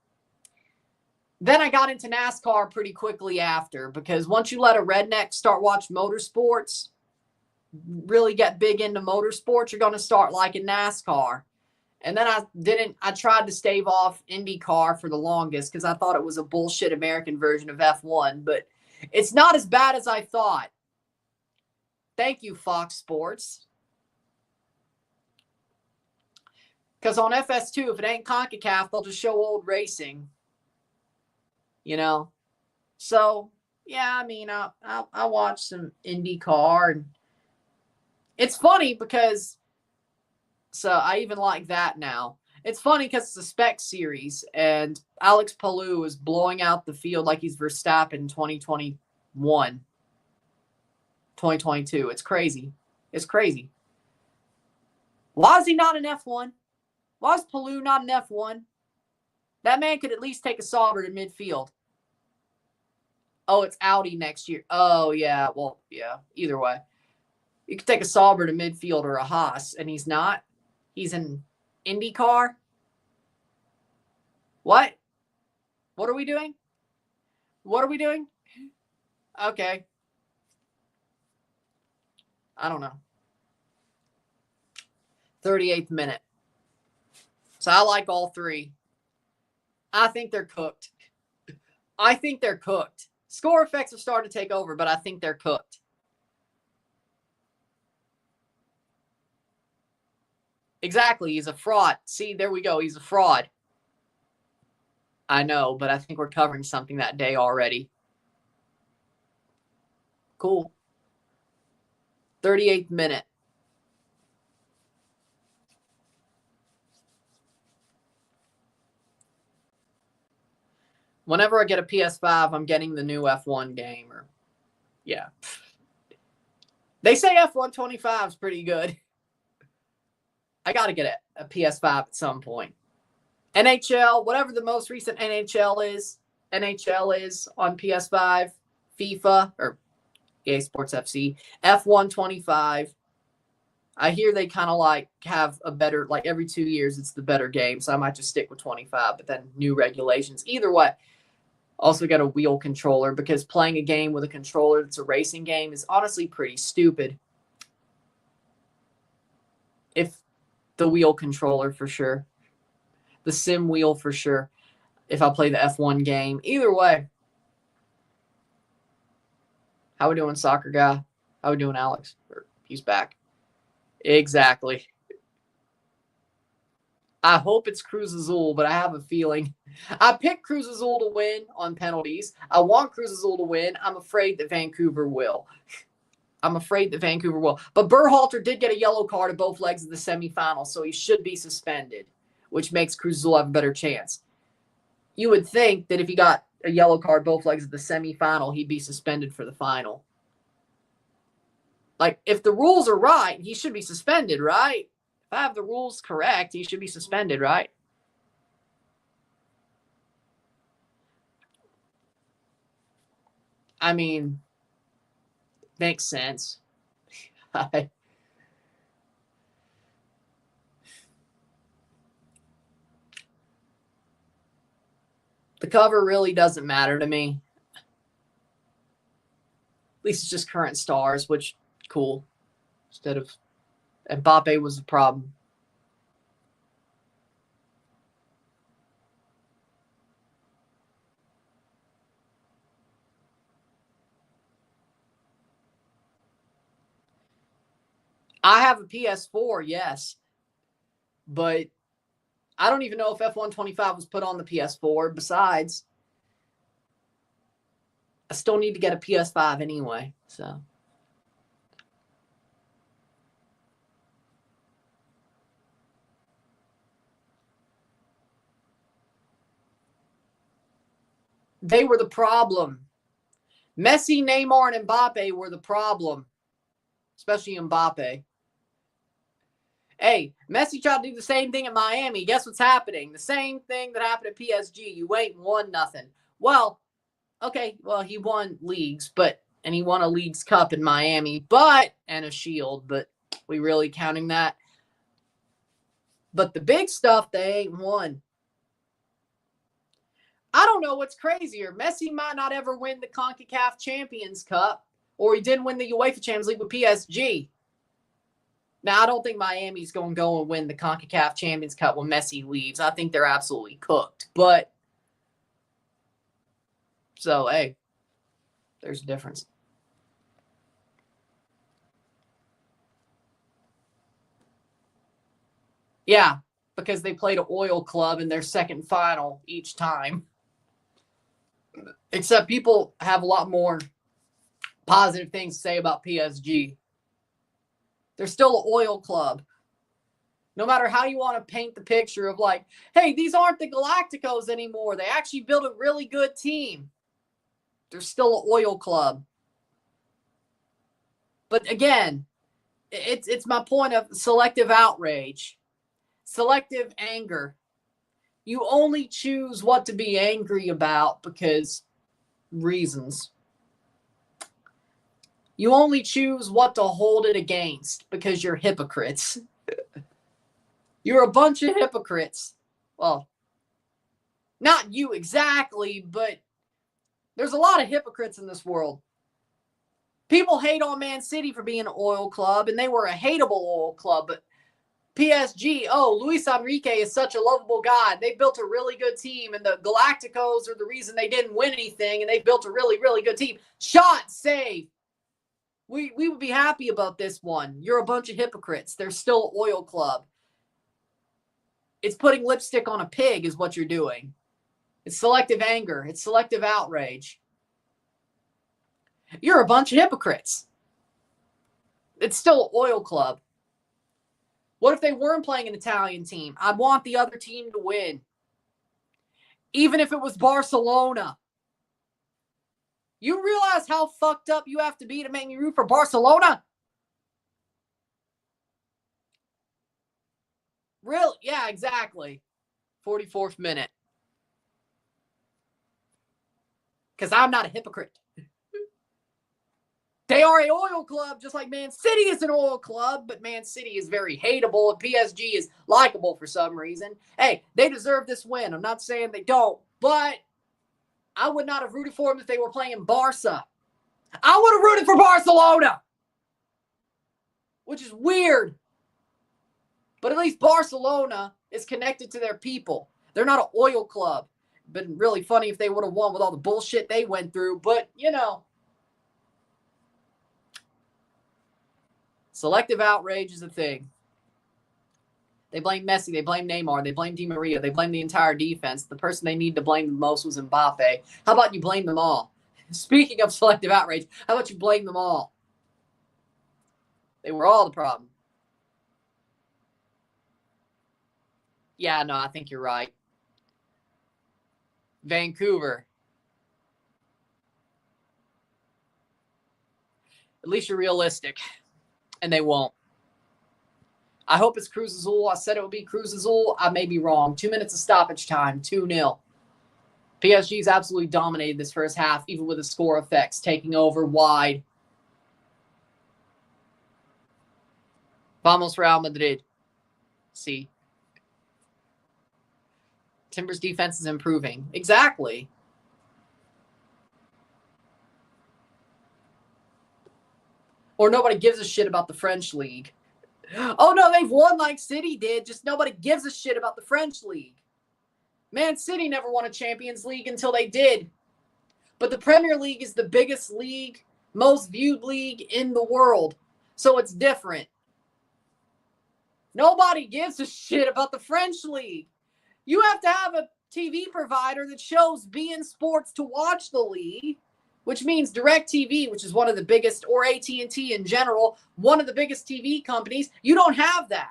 Then I got into NASCAR pretty quickly after, because once you let a redneck start watching motorsports, really get big into motorsports, you're going to start liking NASCAR. And then I tried to stave off IndyCar for the longest because I thought it was a bullshit American version of F1, but it's not as bad as I thought. Thank you, Fox Sports. Because on FS2, if it ain't CONCACAF, they'll just show old racing. You know? So, yeah, I mean, I watched some IndyCar, and it's funny because, so I even like that now. It's funny because it's a spec series, and Alex Palou is blowing out the field like he's Verstappen in 2021, 2022. It's crazy. It's crazy. Why is he not an F1? Why is Palou not an F1? That man could at least take a Sauber to midfield. Oh, it's Audi next year. Oh, yeah. Well, yeah. Either way. You could take a Sauber to midfield or a Haas, and he's not. He's an IndyCar. What? What are we doing? What are we doing? Okay. I don't know. 38th minute. So I like all three. I think they're cooked. I think they're cooked. Score effects are starting to take over, but I think they're cooked. Exactly. He's a fraud. See, there we go. He's a fraud. I know, but I think we're covering something that day already. Cool. 38th minute. Whenever I get a PS5, I'm getting the new F1 game. Or, yeah. They say F125 is pretty good. I got to get a PS5 at some point. NHL, whatever the most recent NHL is on PS5, FIFA, or EA Sports FC, F125. I hear they kind of like have a better, like every 2 years, it's the better game. So I might just stick with 25, but then new regulations. Either way, also got a wheel controller because playing a game with a controller that's a racing game is honestly pretty stupid. If the wheel controller for sure, the sim wheel for sure, if I play the F1 game. Either way. How we doing, soccer guy? How we doing, Alex? He's back. Exactly. I hope it's Cruz Azul, but I have a feeling. I picked Cruz Azul to win on penalties. I want Cruz Azul to win. I'm afraid that Vancouver will. But Berhalter did get a yellow card at both legs of the semifinal, so he should be suspended, which makes Cruz Azul have a better chance. You would think that if he got a yellow card both legs of the semifinal, he'd be suspended for the final. Like, if the rules are right, he should be suspended, right? If I have the rules correct, he should be suspended, right? I mean, makes sense. The cover really doesn't matter to me. At least it's just current stars, which cool. Instead of Mbappe was the problem. I have a PS4, yes. But I don't even know if F125 was put on the PS4. Besides, I still need to get a PS5 anyway, so. They were the problem. Messi, Neymar, and Mbappe were the problem, especially Mbappe. Hey, Messi tried to do the same thing at Miami. Guess what's happening? The same thing that happened at PSG. You ain't won nothing. Well, okay, well, he won leagues, and he won a Leagues Cup in Miami, and a Shield, but we really counting that? But the big stuff, they ain't won. I don't know what's crazier. Messi might not ever win the CONCACAF Champions Cup, or he didn't win the UEFA Champions League with PSG. Now, I don't think Miami's going to go and win the CONCACAF Champions Cup when Messi leaves. I think they're absolutely cooked. But, so, hey, there's a difference. Yeah, because they played an oil club in their second final each time. Except people have a lot more positive things to say about PSG. They're still an oil club. No matter how you want to paint the picture of like, hey, these aren't the Galacticos anymore. They actually built a really good team. They're still an oil club. But again, it's my point of selective outrage, selective anger. You only choose what to be angry about because reasons. You only choose what to hold it against because you're hypocrites. You're a bunch of hypocrites. Well, not you exactly, but there's a lot of hypocrites in this world. People hate on Man City for being an oil club, and they were a hateable oil club. But PSG, Luis Enrique is such a lovable guy. They built a really good team, and the Galacticos are the reason they didn't win anything, and they built a really, really good team. Shot, save. We would be happy about this one. You're a bunch of hypocrites. They're still an oil club. It's putting lipstick on a pig is what you're doing. It's selective anger. It's selective outrage. You're a bunch of hypocrites. It's still an oil club. What if they weren't playing an Italian team? I'd want the other team to win. Even if it was Barcelona. You realize how fucked up you have to be to make me root for Barcelona? Really? Yeah, exactly. 44th minute. Because I'm not a hypocrite. They are an oil club, just like Man City is an oil club, but Man City is very hateable and PSG is likable for some reason. Hey, they deserve this win. I'm not saying they don't, but I would not have rooted for them if they were playing Barca. I would have rooted for Barcelona, which is weird. But at least Barcelona is connected to their people. They're not an oil club. Been really funny if they would have won with all the bullshit they went through, but, you know. Selective outrage is a thing. They blame Messi. They blame Neymar. They blame Di Maria. They blame the entire defense. The person they need to blame the most was Mbappe. How about you blame them all? Speaking of selective outrage, how about you blame them all? They were all the problem. Yeah, no, I think you're right. Vancouver. At least you're realistic. And they won't. I hope it's Cruz Azul. I said it would be Cruz Azul. I may be wrong. 2 minutes of stoppage time. 2-0. PSG's absolutely dominated this first half, even with the score effects taking over wide. Vamos Real Madrid. See. Timbers' defense is improving. Exactly. Or nobody gives a shit about the French league. Oh, no, they've won like City did. Just nobody gives a shit about the French league. Man City never won a Champions League until they did. But the Premier League is the biggest league, most viewed league in the world. So it's different. Nobody gives a shit about the French league. You have to have a TV provider that shows beIN Sports to watch the league, which means DirecTV, which is one of the biggest, or AT&T in general, one of the biggest TV companies. You don't have that.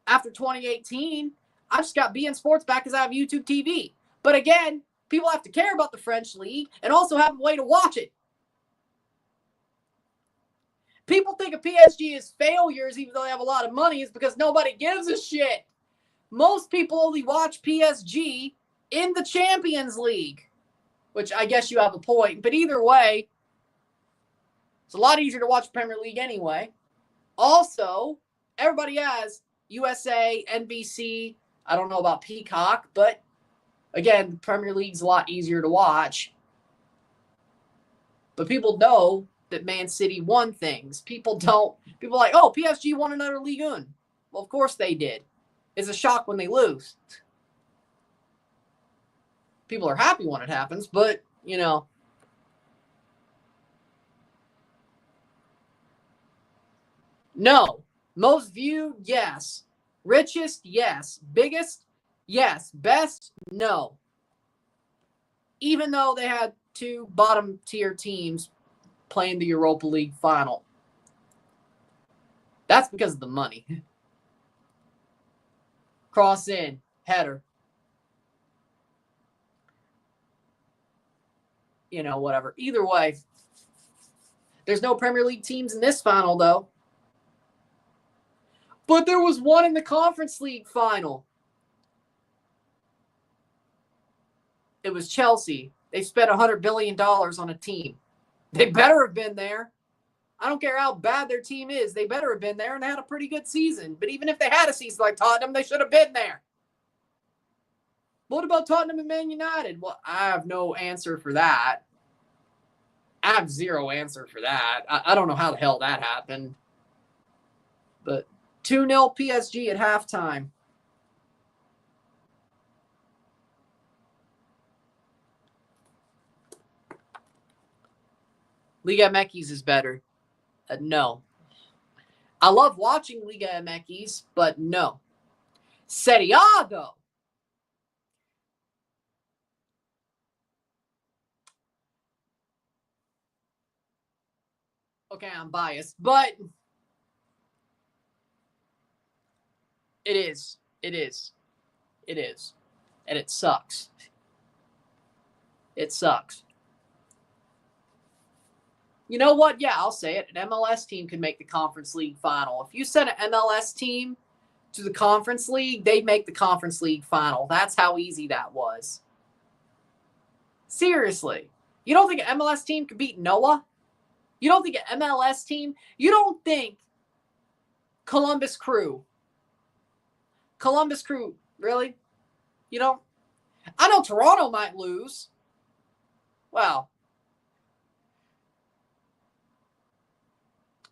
After 2018, I just got beIN Sports back because I have YouTube TV. But again, people have to care about the French league and also have a way to watch it. People think of PSG as failures, even though they have a lot of money, is because nobody gives a shit. Most people only watch PSG in the Champions League, which I guess you have a point. But either way, it's a lot easier to watch Premier League anyway. Also, everybody has USA, NBC. I don't know about Peacock, but again, the Premier League's a lot easier to watch. But people know that Man City won things. People don't. People are like, oh, PSG won another Ligue 1. Well, of course they did. It's a shock when they lose. People are happy when it happens, but, you know. No. Most viewed, yes. Richest, yes. Biggest, yes. Best, no. even though they had 2 bottom-tier teams playing the Europa League final. That's because of the money. Cross in, header. You know, whatever. Either way, there's no Premier League teams in this final, though. But there was one in the Conference League final. It was Chelsea. They spent $100 billion on a team. They better have been there. I don't care how bad their team is. They better have been there, and they had a pretty good season. But even if they had a season like Tottenham, they should have been there. What about Tottenham and Man United? Well, I have no answer for that. I have zero answer for that. I don't know how the hell that happened. But 2-0 PSG at halftime. Liga MX is better. No. I love watching Liga MX, but no. Serie A, though. Okay, I'm biased, but it is. It is. It is. And it sucks. It sucks. You know what? Yeah, I'll say it. An MLS team can make the Conference League final. If you sent an MLS team to the Conference League, they'd make the Conference League final. That's how easy that was. Seriously. You don't think an MLS team could beat Noah? You don't think an MLS team? You don't think Columbus Crew? Columbus Crew, really? You don't? I know Toronto might lose. Well,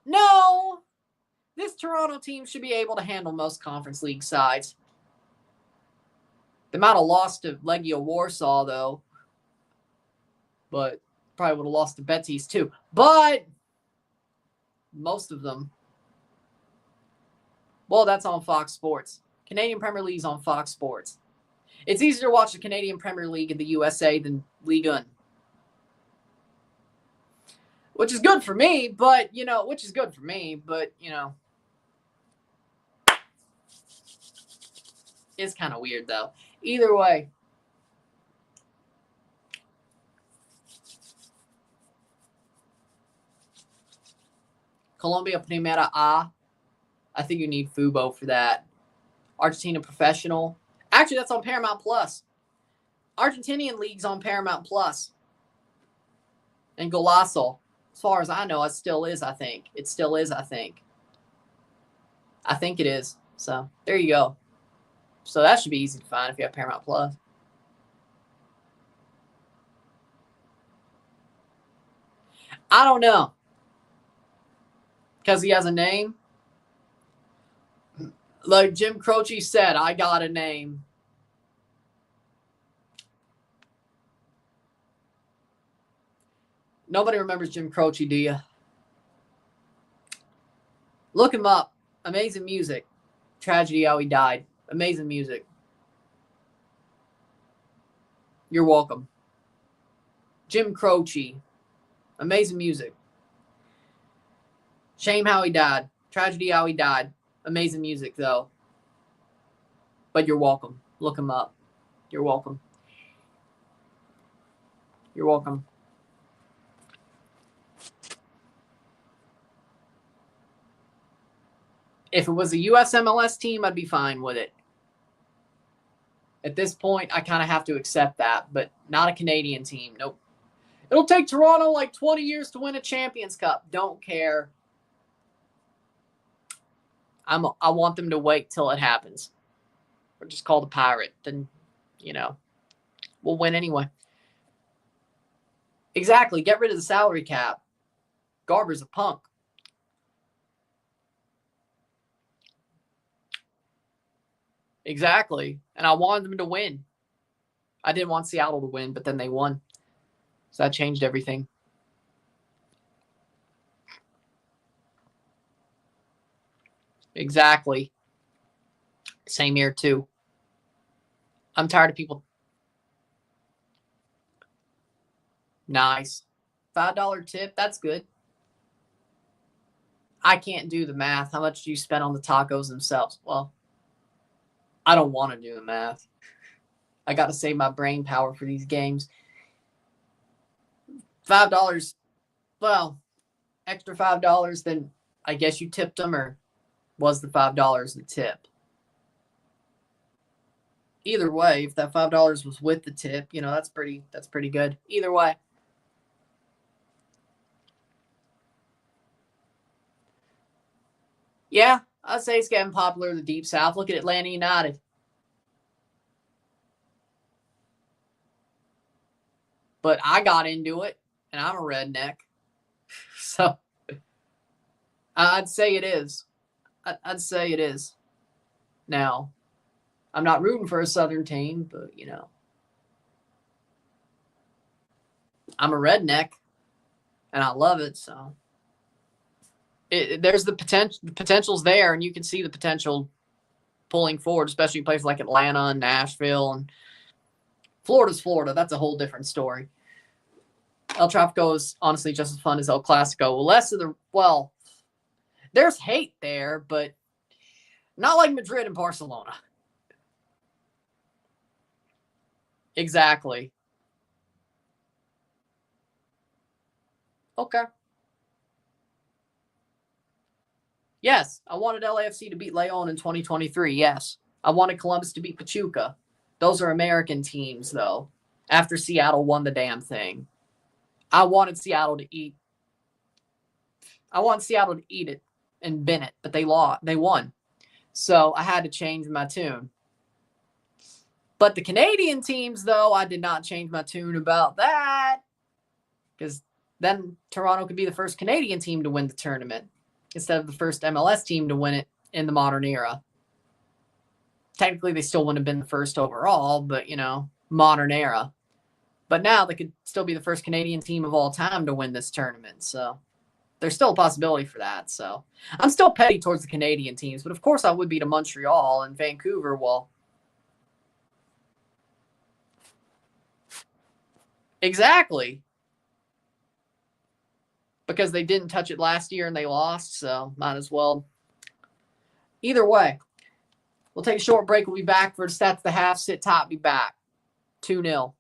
no. This Toronto team should be able to handle most Conference League sides. They might have lost to Legia Warsaw, though. But probably would have lost to Betis, too. But most of them. Well, that's on Fox Sports. Canadian Premier League's on Fox Sports. It's easier to watch the Canadian Premier League in the USA than Ligue 1. Which is good for me, but, it's kind of weird, though. Either way. Colombia Primera A. I think you need Fubo for that. Argentina Professional. Actually, that's on Paramount Plus. Argentinian League's on Paramount Plus. And Golazo. As far as I know, it still is, I think. It still is, I think. I think it is. So, there you go. So, that should be easy to find if you have Paramount Plus. I don't know. Because he has a name? Like Jim Croce said, I got a name. Nobody remembers Jim Croce, do you? Look him up. Amazing music. Tragedy how he died. Amazing music. You're welcome. Jim Croce. Amazing music. Shame how he died. Tragedy how he died. Amazing music, though. But you're welcome. Look him up. You're welcome. You're welcome. If it was a US MLS team, I'd be fine with it. At this point, I kind of have to accept that, but not a Canadian team. Nope. It'll take Toronto like 20 years to win a Champions Cup. Don't care. I want them to wait till it happens. Or just call the Pirate. Then, we'll win anyway. Exactly. Get rid of the salary cap. Garber's a punk. Exactly. And I wanted them to win. I didn't want Seattle to win, but then they won. So that changed everything. Exactly. Same here, too. I'm tired of people. Nice. $5 tip. That's good. I can't do the math. How much do you spend on the tacos themselves? Well, I don't want to do the math. I got to save my brain power for these games. $5. Well, extra $5, then I guess you tipped them, or was the $5 the tip? Either way, if that $5 was with the tip, that's pretty good. Either way. Yeah, I'd say it's getting popular in the Deep South. Look at Atlanta United. But I got into it, and I'm a redneck. So I'd say it is. I'd say it is. Now, I'm not rooting for a Southern team, but, I'm a redneck, and I love it. So there's the potential. The potential's there, and you can see the potential pulling forward, especially in places like Atlanta and Nashville. And Florida's Florida. That's a whole different story. El Tráfico is honestly just as fun as El Clásico. There's hate there, but not like Madrid and Barcelona. Exactly. Okay. Yes, I wanted LAFC to beat Leon in 2023. Yes. I wanted Columbus to beat Pachuca. Those are American teams, though, after Seattle won the damn thing. I wanted Seattle to eat. I want Seattle to eat it and bin it, but they lost. They won. So I had to change my tune. But the Canadian teams, though, I did not change my tune about that, because then Toronto could be the first Canadian team to win the tournament instead of the first MLS team to win it in the modern era. Technically, they still wouldn't have been the first overall, but, modern era. But now they could still be the first Canadian team of all time to win this tournament. So there's still a possibility for that. So I'm still petty towards the Canadian teams, but of course I would be to Montreal and Vancouver. Well, exactly. Because they didn't touch it last year and they lost, so might as well. Either way, we'll take a short break. We'll be back for the stats of the half. Sit top, be back. 2-0.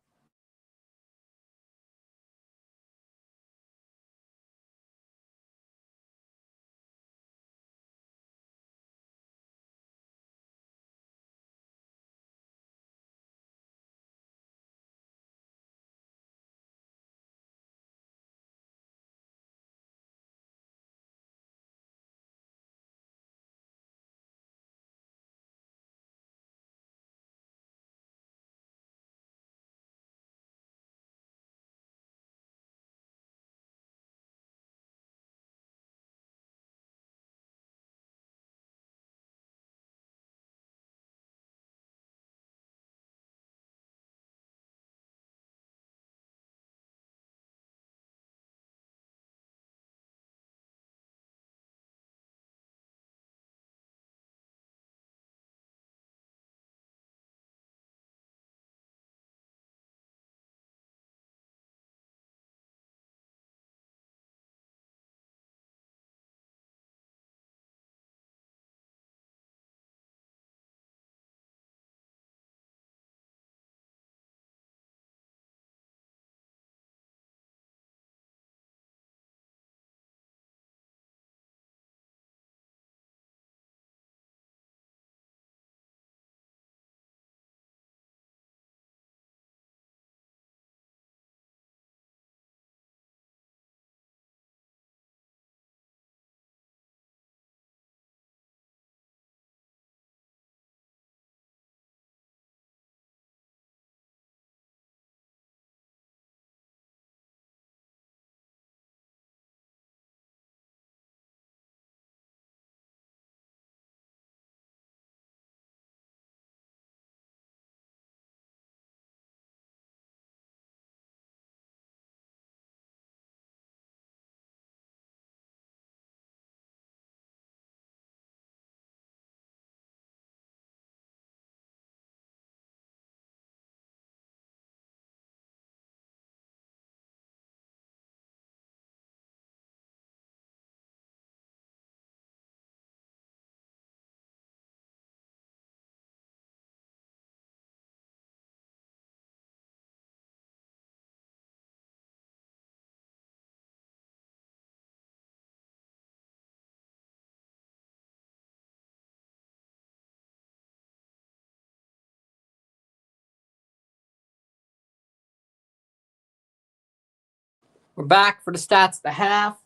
We're back for the stats at the half.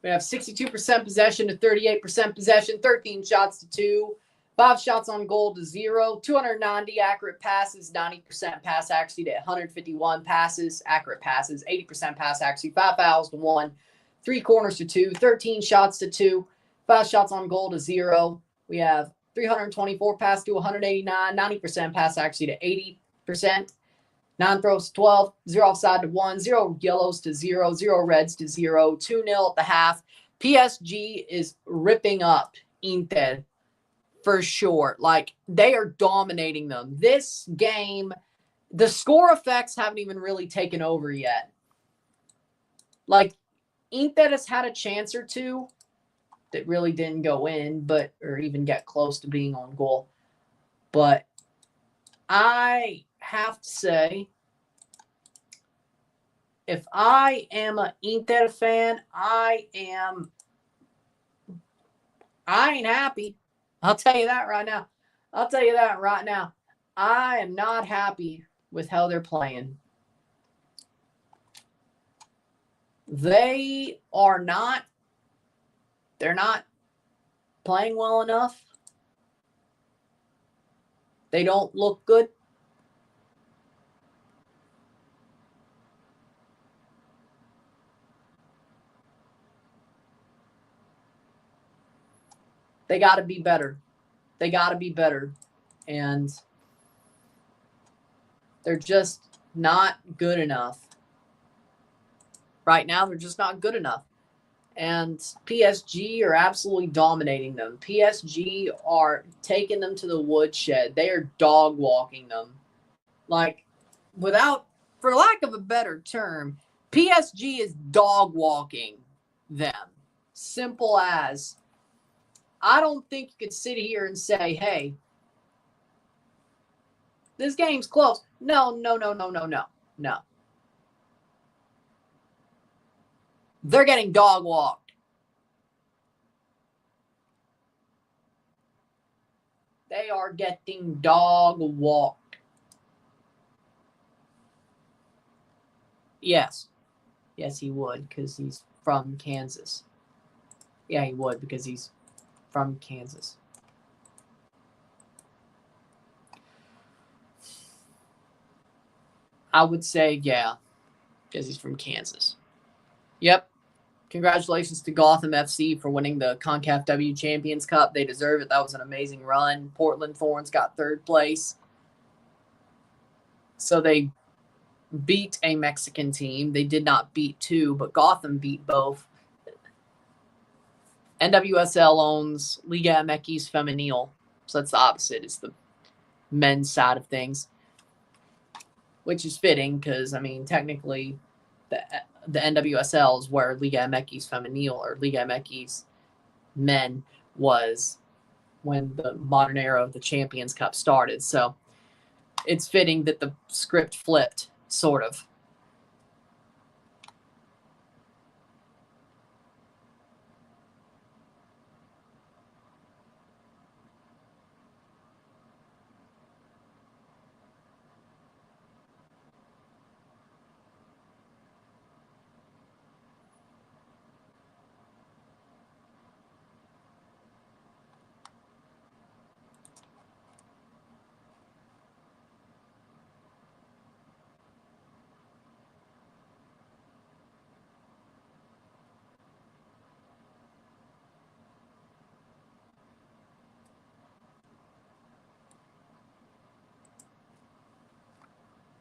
We have 62% possession to 38% possession, 13 shots to 2, 5 shots on goal to 0, 290 accurate passes, 90% pass accuracy to 151 passes, accurate passes, 80% pass accuracy, 5 fouls to 1, 3 corners to 2, 13 shots to 2, 5 shots on goal to 0. We have 324 pass to 189, 90% pass accuracy to 80%. 9 throws to 12, 0 offside to 1, 0 yellows to 0, 0 reds to 0, 2-0 at the half. PSG is ripping up Inter for sure. Like, they are dominating them. This game, the score effects haven't even really taken over yet. Like, Inter has had a chance or two that really didn't go in, or even get close to being on goal. But I have to say, if I am an Inter fan, I ain't happy. I'll tell you that right now. I am not happy with how they're playing. They're not playing well enough. They don't look good. They got to be better. And they're just not good enough. Right now, they're just not good enough. And PSG are absolutely dominating them. PSG are taking them to the woodshed. They are dog walking them. Like, for lack of a better term, PSG is dog walking them. Simple as. I don't think you could sit here and say, hey, this game's close. No. They're getting dog walked. They are getting dog walked. Yes. Yes, he would, because he's from Kansas. Yeah, he would, because he's from Kansas. I would say, yeah, because he's from Kansas. Yep. Congratulations to Gotham FC for winning the CONCACAF Champions Cup. They deserve it. That was an amazing run. Portland Thorns got 3rd place. So they beat a Mexican team. They did not beat 2, but Gotham beat both. NWSL owns Liga MX Femenil. So that's the opposite. It's the men's side of things. Which is fitting because, I mean, technically the NWSL is where Liga MX Femenil or Liga MX Men was when the modern era of the Champions Cup started. So it's fitting that the script flipped, sort of.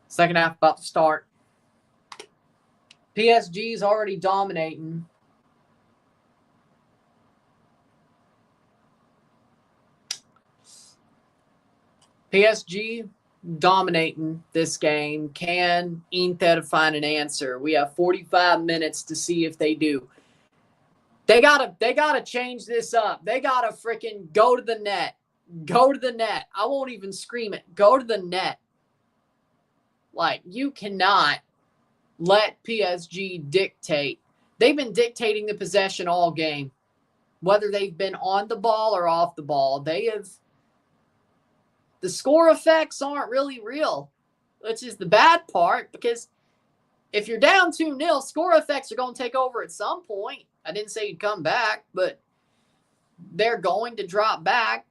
Second half about to start. PSG is already dominating. PSG dominating this game. Can Inter find an answer? We have 45 minutes to see if they do. They gotta change this up. They gotta freaking go to the net. Go to the net. I won't even scream it. Go to the net. Like, you cannot let PSG dictate. They've been dictating the possession all game. Whether they've been on the ball or off the ball. The score effects aren't really real. Which is the bad part, because if you're down 2-0, score effects are going to take over at some point. I didn't say you'd come back, but they're going to drop back,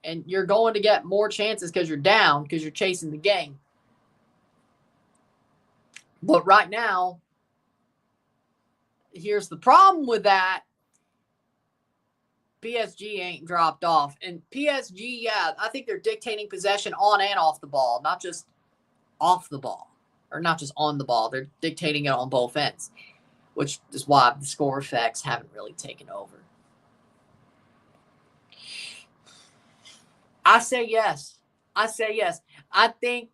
and you're going to get more chances because you're down, because you're chasing the game. But right now, here's the problem with that. PSG ain't dropped off. And PSG, yeah, I think they're dictating possession on and off the ball, not just off the ball. Or not just on the ball. They're dictating it on both ends, which is why the score effects haven't really taken over. I say yes. I think,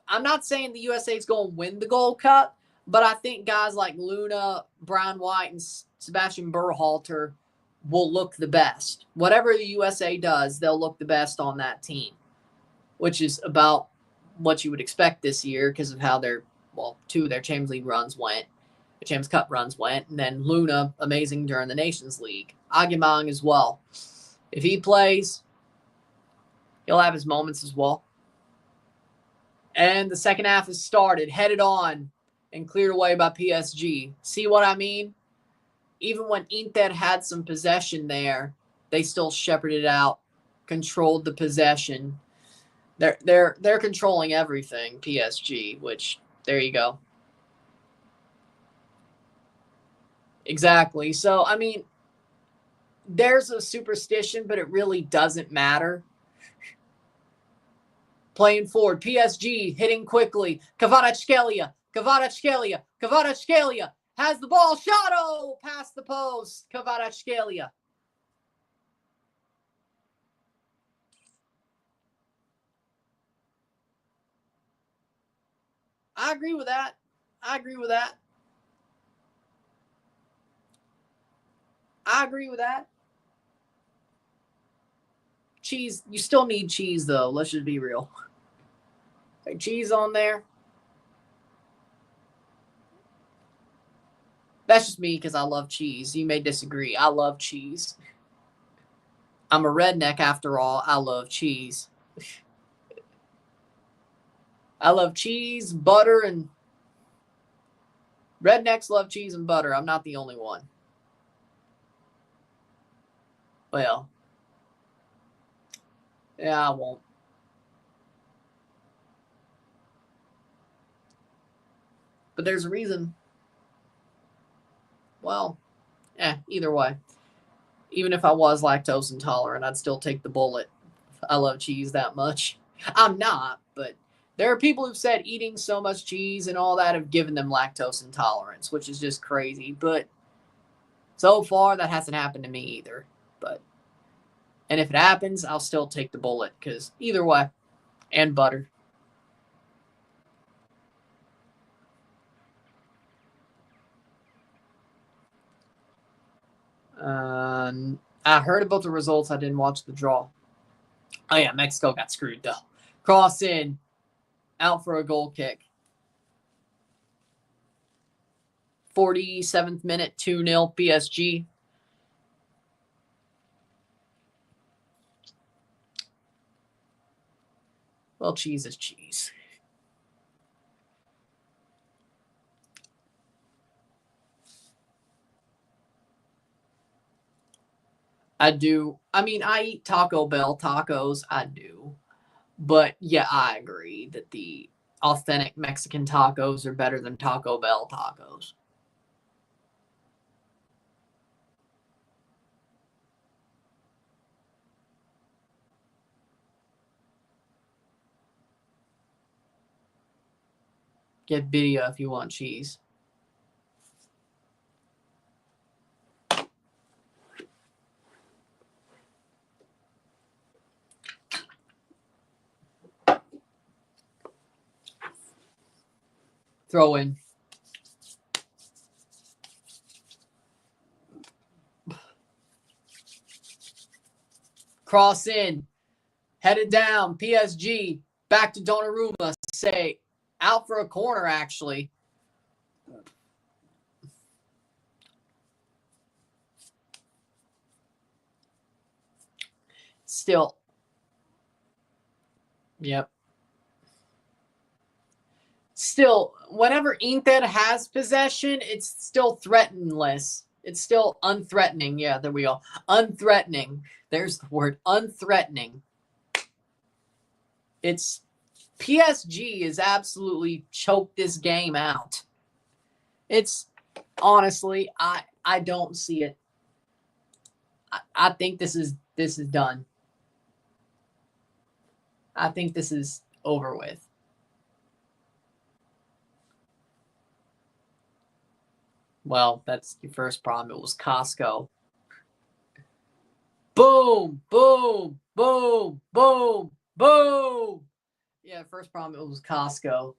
I'm not saying the USA is going to win the Gold Cup, but I think guys like Luna, Brown White, and Sebastian Berhalter will look the best. Whatever the USA does, they'll look the best on that team, which is about what you would expect this year because of how two of their Champions League runs went, the Champions Cup runs went, and then Luna, amazing during the Nations League. Aguimang as well. If he plays, he'll have his moments as well. And the second half has started, headed on, and cleared away by PSG. See what I mean? Even when Inter had some possession there, they still shepherded out, controlled the possession. They're controlling everything, PSG, which, there you go. Exactly. So, I mean, there's a superstition, but it really doesn't matter. Playing forward, PSG hitting quickly. Kvaratskhelia has the ball. Shot, oh, past the post. Kvaratskhelia. I agree with that. Cheese, you still need cheese, though. Let's just be real. Like, cheese on there. That's just me because I love cheese. You may disagree. I love cheese. I'm a redneck after all. I love cheese. I love cheese, butter, and rednecks love cheese and butter. I'm not the only one. Well, yeah, I won't. But there's a reason. Well, either way. Even if I was lactose intolerant, I'd still take the bullet. I love cheese that much. I'm not, but there are people who've said eating so much cheese and all that have given them lactose intolerance, which is just crazy. But so far, that hasn't happened to me either. And if it happens, I'll still take the bullet because either way, and butter. I heard about the results. I didn't watch the draw. Oh, yeah, Mexico got screwed, though. Cross in, out for a goal kick. 47th minute, 2-0 PSG. Well, cheese is cheese. I do. I mean, I eat Taco Bell tacos. I do. But, yeah, I agree that the authentic Mexican tacos are better than Taco Bell tacos. Get video if you want cheese. Throw in. Cross in. Headed down. PSG. Back to Donnarumma. Say, out for a corner, actually. Still. Yep. Still still, whenever Inter has possession, it's still threatenless. It's still unthreatening. Yeah, there we go. Unthreatening. There's the word, unthreatening. It's PSG is absolutely choked this game out. It's honestly, I don't see it. I think this is done. I think this is over with. Well, that's your first problem. It was Costco. Boom, boom, boom, boom, boom. Yeah, first problem, it was Costco.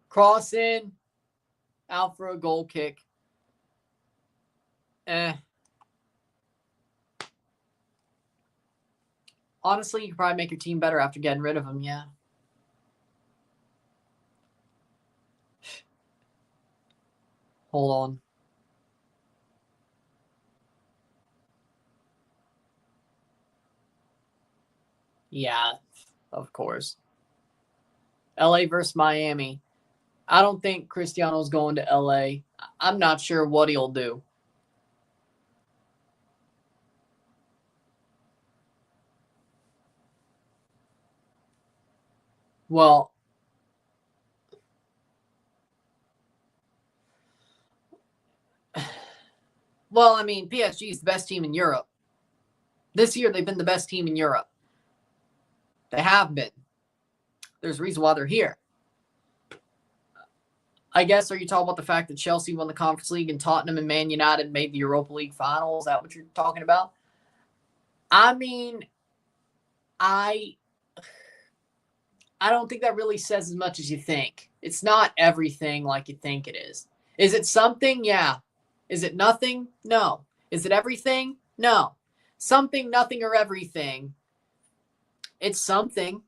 Cross in, out for a goal kick. Honestly, you could probably make your team better after getting rid of him, yeah. Hold on. Yeah, of course. LA versus Miami. I don't think Cristiano's going to LA. I'm not sure what he'll do. Well, I mean, PSG is the best team in Europe. This year, they've been the best team in Europe. They have been. There's a reason why they're here. I guess, are you talking about the fact that Chelsea won the Conference League and Tottenham and Man United made the Europa League final? Is that what you're talking about? I mean, I don't think that really says as much as you think. It's not everything like you think it is. Is it something? Yeah. Is it nothing? No. Is it everything? No. Something, nothing, or everything. It's something.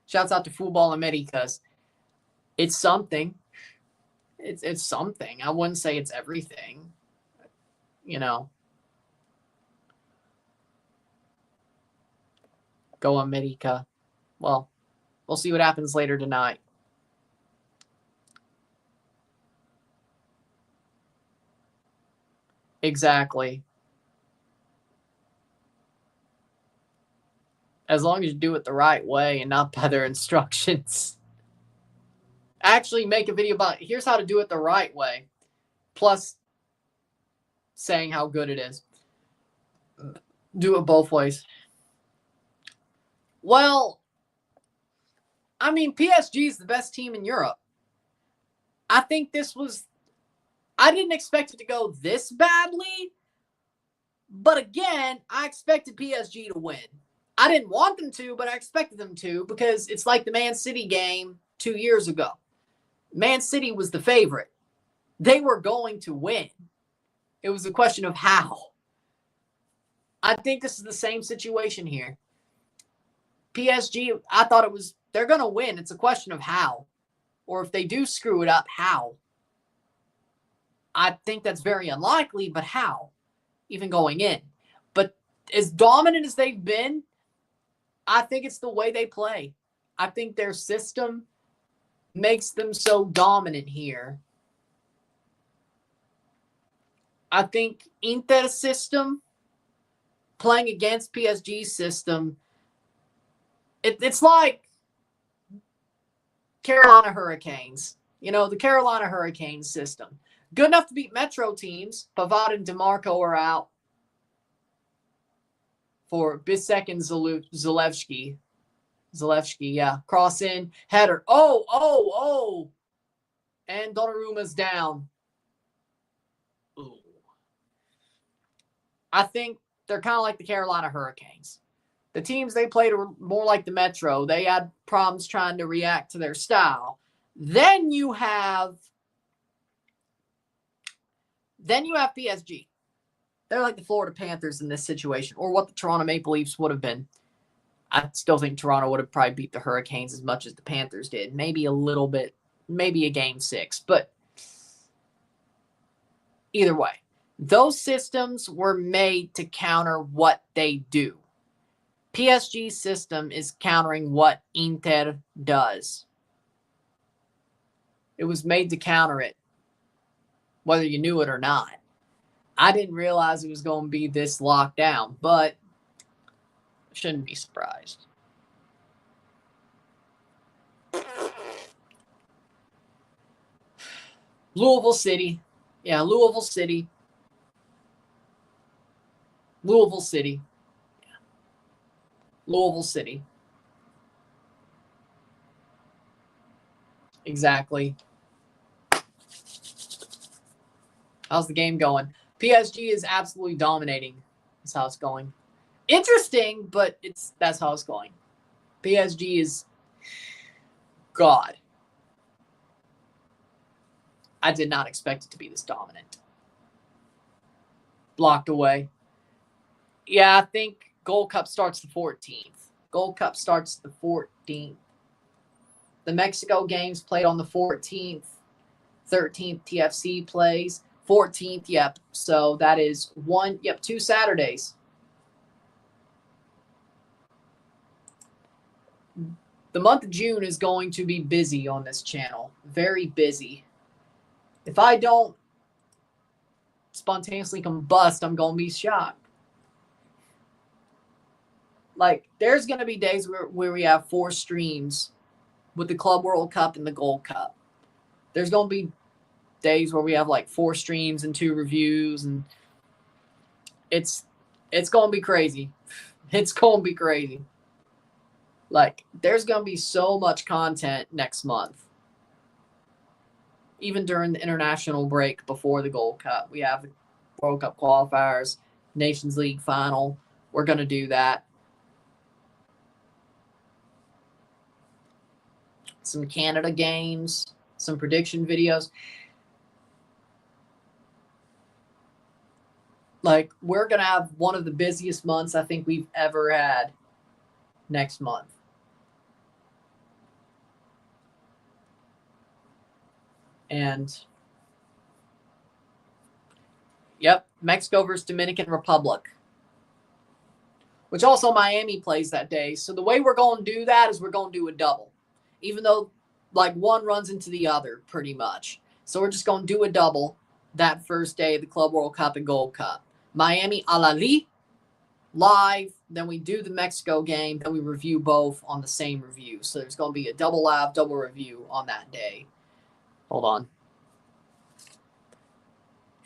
Shouts out to Football Americas. It's something. It's something. I wouldn't say it's everything. You know. Go America. Well, we'll see what happens later tonight. Exactly. As long as you do it the right way and not by their instructions. Actually make a video about here's how to do it the right way. Plus saying how good it is. Do it both ways. Well, I mean, PSG is the best team in Europe. I think I didn't expect it to go this badly. But again, I expected PSG to win. I didn't want them to, but I expected them to because it's like the Man City game 2 years ago. Man City was the favorite. They were going to win. It was a question of how. I think this is the same situation here. PSG, I thought they're going to win. It's a question of how. Or if they do screw it up, how? I think that's very unlikely, but how? Even going in. But as dominant as they've been, I think it's the way they play. I think their system makes them so dominant here. I think Inter's system playing against PSG's system, it's like Carolina Hurricanes. You know, the Carolina Hurricanes system. Good enough to beat Metro teams. Pavard and DeMarco are out for Bisek and Zalewski. Zalewski, yeah. Cross in, header. Oh. And Donnarumma's down. Ooh. I think they're kind of like the Carolina Hurricanes. The teams they played were more like the Metro. They had problems trying to react to their style. Then you have PSG. They're like the Florida Panthers in this situation, or what the Toronto Maple Leafs would have been. I still think Toronto would have probably beat the Hurricanes as much as the Panthers did. Maybe a little bit, maybe a game 6. But either way, those systems were made to counter what they do. PSG's system is countering what Inter does. It was made to counter it, whether you knew it or not. I didn't realize it was going to be this locked down, but I shouldn't be surprised. Louisville City. Yeah, Louisville City. Louisville City. Yeah. Louisville City. Exactly. How's the game going? PSG is absolutely dominating. That's how it's going. Interesting, but that's how it's going. PSG is God. I did not expect it to be this dominant. Blocked away. Yeah, I think Gold Cup starts the 14th. Gold Cup starts the 14th. The Mexico games played on the 14th. 13th TFC plays. 14th, yep. So that is 2 Saturdays. The month of June is going to be busy on this channel. Very busy. If I don't spontaneously combust, I'm going to be shocked. Like, there's going to be days where we have 4 streams with the Club World Cup and the Gold Cup. There's going to be days where we have like 4 streams and 2 reviews, and it's going to be crazy. It's going to be crazy. Like, there's going to be so much content next month. Even during the international break before the Gold Cup, we have the World Cup qualifiers, Nations League final. We're going to do that. Some Canada games, some prediction videos. Like, we're going to have one of the busiest months I think we've ever had next month. And, yep, Mexico versus Dominican Republic. Which also Miami plays that day. So the way we're going to do that is we're going to do a double. Even though, like, one runs into the other, pretty much. So we're just going to do a double that first day of the Club World Cup and Gold Cup. Miami a la Li, live. Then we do the Mexico game. Then we review both on the same review. So there's going to be a double live, double review on that day. Hold on.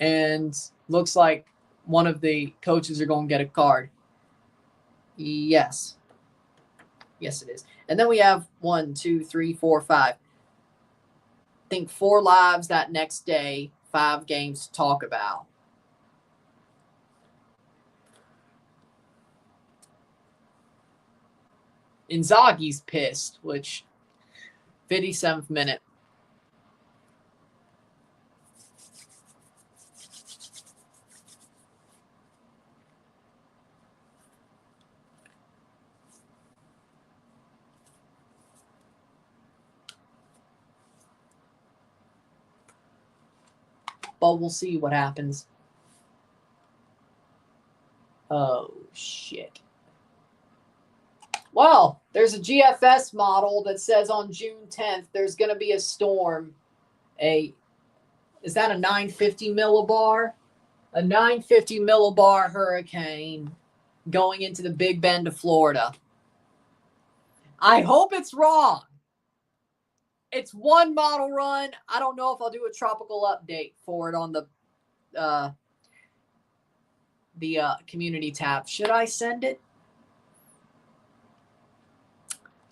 And looks like one of the coaches are going to get a card. Yes. Yes, it is. And then we have 1, 2, 3, 4, 5. I think 4 lives that next day, 5 games to talk about. Inzaghi's pissed, which 57th minute. But we'll see what happens. Oh, shit. Well, there's a GFS model that says on June 10th there's going to be a storm. Is that a 950 millibar? A 950 millibar hurricane going into the Big Bend of Florida. I hope it's wrong. It's one model run. I don't know if I'll do a tropical update for it on the community tab. Should I send it?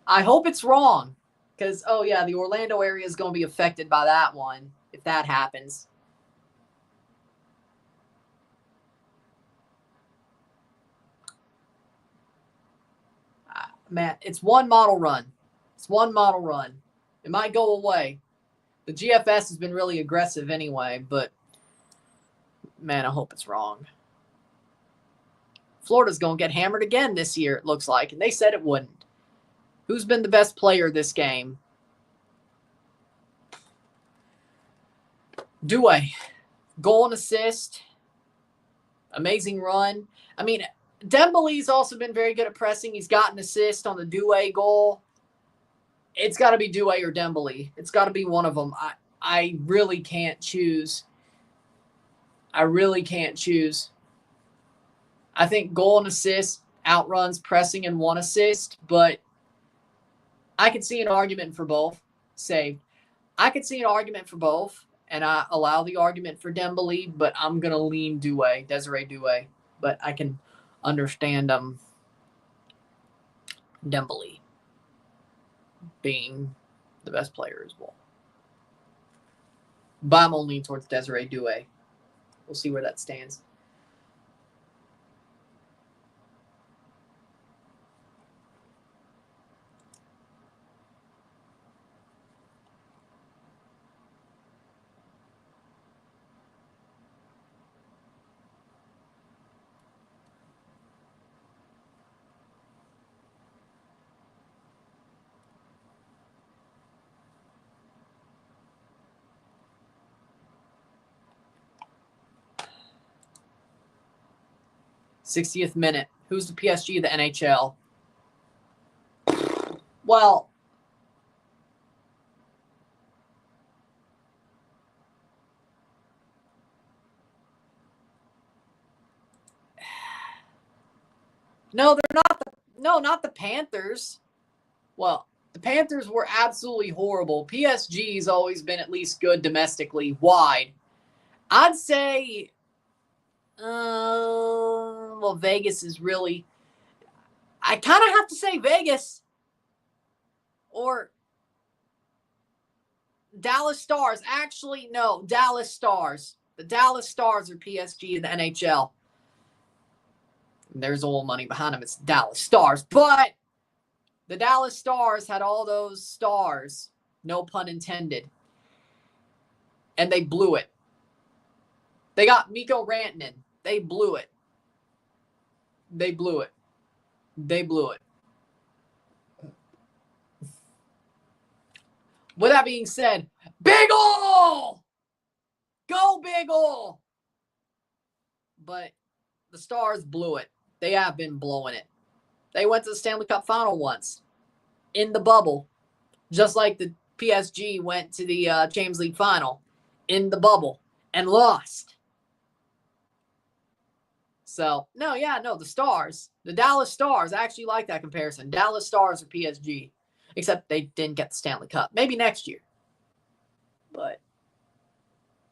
I hope it's wrong. Because, oh yeah, the Orlando area is going to be affected by that one, if that happens. Man, it's one model run. It's one model run. It might go away. The GFS has been really aggressive anyway, but man, I hope it's wrong. Florida's going to get hammered again this year, it looks like, and they said it wouldn't. Who's been the best player this game? Douay. Goal and assist. Amazing run. I mean, Dembele's also been very good at pressing. He's got an assist on the Douay goal. It's got to be Douay or Dembele. It's got to be one of them. I really can't choose. I really can't choose. I think goal and assist outruns pressing and one assist, but I could see an argument for both. I could see an argument for both, and I allow the argument for Dembele, but I'm going to lean Douay, Desiree Douay. But I can understand Dembele being the best player as well. But I'm only leaning towards Desiree Douay. We'll see where that stands. '60th minute. Who's the PSG of the NHL? Well, no, they're not. Not the Panthers. Well, the Panthers were absolutely horrible. PSG's always been at least good domestically, wide. I'd say, well, Vegas is really. I kind of have to say Vegas or Dallas Stars. Actually, no, Dallas Stars. The Dallas Stars are PSG in the NHL. There's oil money behind them. It's Dallas Stars. But the Dallas Stars had all those stars, no pun intended, and they blew it. They got Mikko Rantanen. They blew it. They blew it. They blew it. With that being said, Big Ol! Go Big Ol! But the Stars blew it. They have been blowing it. They went to the Stanley Cup final once in the bubble, just like the PSG went to the Champions League final in the bubble and lost. So, the Stars, the Dallas Stars, I actually like that comparison. Dallas Stars or PSG, except they didn't get the Stanley Cup. Maybe next year. But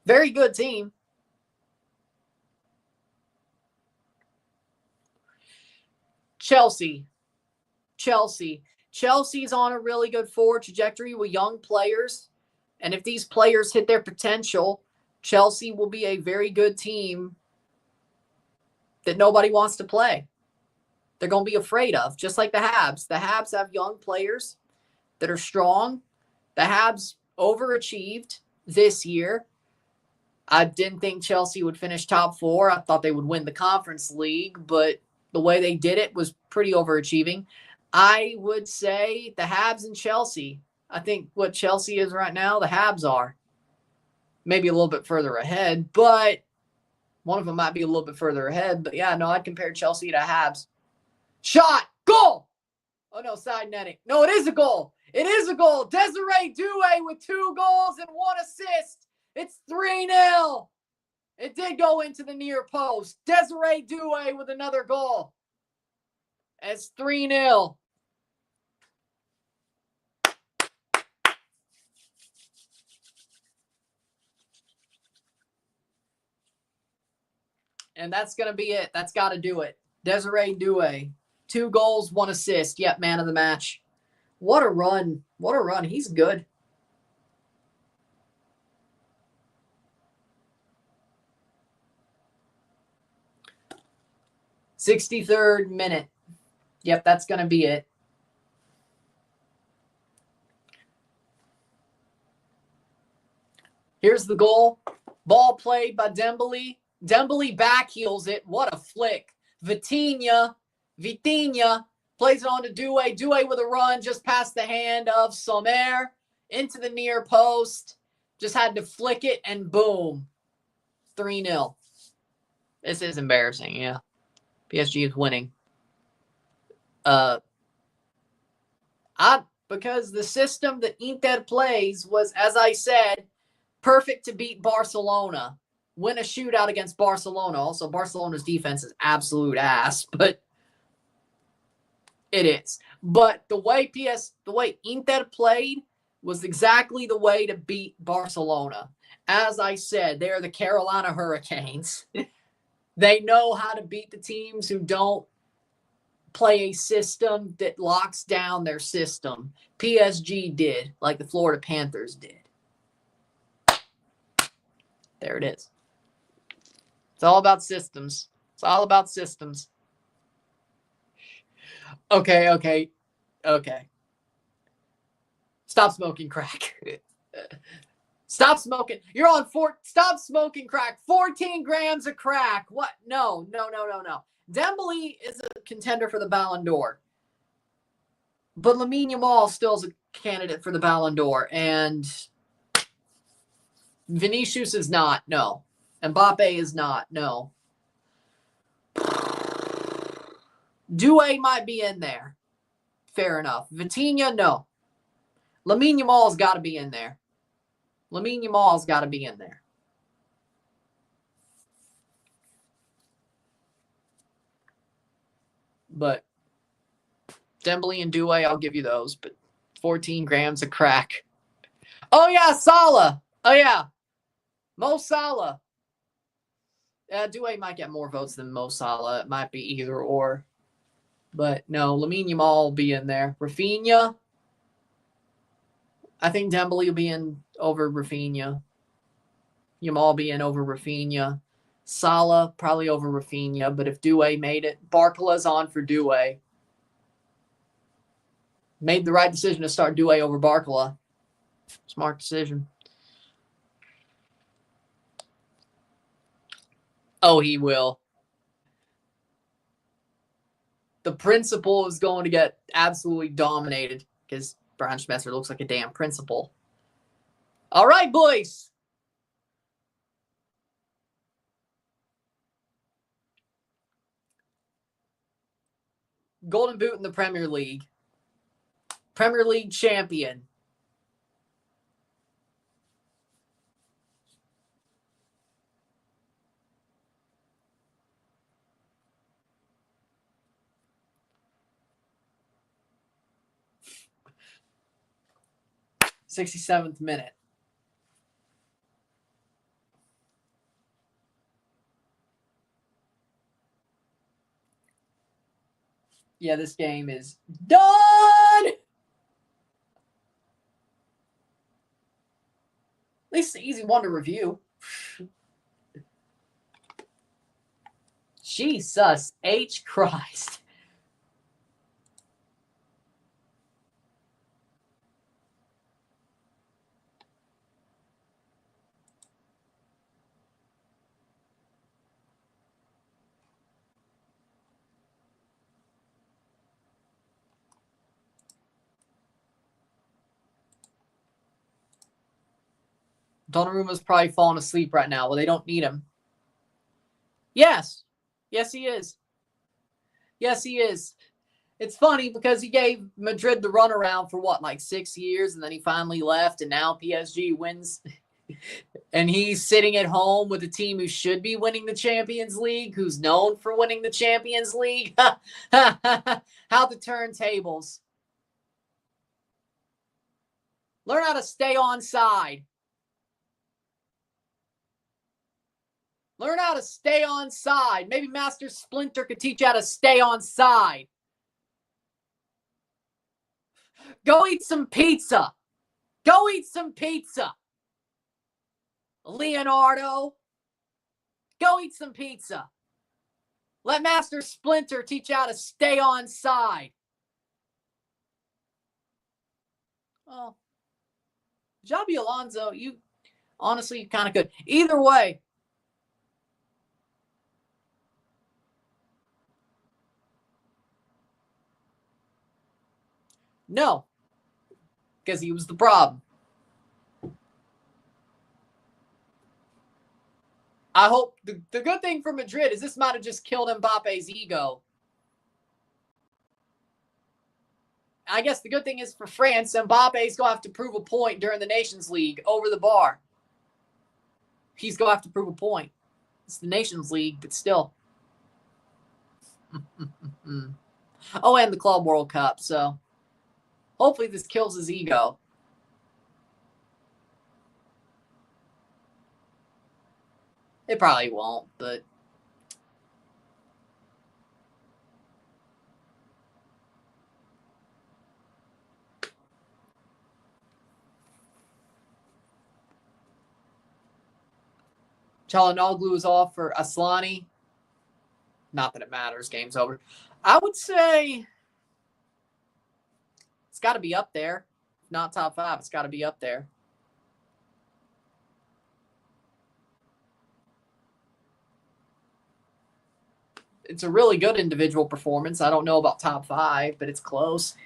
very good team. Chelsea's on a really good forward trajectory with young players. And if these players hit their potential, Chelsea will be a very good team that nobody wants to play. They're going to be afraid of, just like the Habs. The Habs have young players that are strong. The Habs overachieved this year. I didn't think Chelsea would finish top 4. I thought they would win the Conference League, but the way they did it was pretty overachieving. I would say the Habs and Chelsea. I think what Chelsea is right now, the Habs are. Maybe a little bit further ahead, but one of them might be a little bit further ahead. But I'd compare Chelsea to Habs. Shot! Goal! Oh, no, side netting. No, it is a goal. It is a goal. Desiree Douay with 2 goals and 1 assist. It's 3-0. It did go into the near post. Desiree Douay with another goal. It's 3-0. And that's going to be it. That's got to do it. Desiree Douay. 2 goals, 1 assist. Yep, man of the match. What a run. What a run. He's good. '63rd minute. Yep, that's going to be it. Here's the goal. Ball played by Dembele. Dembele backheels it. What a flick. Vitinha plays it on to Douay. Douay with a run just past the hand of Sommer into the near post. Just had to flick it and boom. 3-0. This is embarrassing, yeah. PSG is winning. Because the system that Inter plays was, as I said, perfect to beat Barcelona. Win a shootout against Barcelona. Also, Barcelona's defense is absolute ass, but it is. But the way Inter played was exactly the way to beat Barcelona. As I said, they're the Carolina Hurricanes. They know how to beat the teams who don't play a system that locks down their system. PSG did, like the Florida Panthers did. There it is. It's all about systems. It's all about systems. Okay. Stop smoking crack. Stop smoking. You're on Stop smoking crack. 14 grams of crack. What? No. Dembele is a contender for the Ballon d'Or. But Lamine Yamal still is a candidate for the Ballon d'Or. And Vinicius is not. No. Mbappe is not. No. Douay might be in there. Fair enough. Vitinha, no. Lamine Yamal's got to be in there. But Dembele and Douay, I'll give you those. But 14 grams of crack. Oh, yeah, Salah. Oh, yeah. Mo Salah. Douay might get more votes than Mo Salah. It might be either or. But no, Lamine Yamal will be in there. Rafinha. I think Dembele will be in over Rafinha. Yamal be in over Rafinha. Salah probably over Rafinha. But if Douay made it, Barcola's on for Douay. Made the right decision to start Douay over Barcola. Smart decision. Oh, he will. The principal is going to get absolutely dominated because Brian Schmetzer looks like a damn principal. All right, boys. Golden Boot in the Premier League. Premier League champion. '67th minute. Yeah, this game is done. At least it's an easy one to review. Jesus H. Christ. Donnarumma's probably falling asleep right now. Well, they don't need him. Yes, he is. It's funny because he gave Madrid the runaround for like 6 years, and then he finally left, and now PSG wins. And he's sitting at home with a team who should be winning the Champions League, who's known for winning the Champions League. How the turntables. Learn how to stay on side. Learn how to stay on side. Maybe Master Splinter could teach you how to stay on side. Go eat some pizza. Leonardo. Go eat some pizza. Let Master Splinter teach you how to stay on side. Oh. Xabi Alonso, you honestly kind of could. Either way. No, because he was the problem. I hope the good thing for Madrid is this might have just killed Mbappe's ego. I guess the good thing is for France, Mbappe's going to have to prove a point during the Nations League over the bar. He's going to have to prove a point. It's the Nations League, but still. Oh, and the Club World Cup. So hopefully this kills his ego. It probably won't, but Çalhanoğlu is off for Aslani. Not that it matters. Game's over. I would say it's got to be up there. Not top 5. It's got to be up there. It's a really good individual performance. I don't know about top 5, but it's close.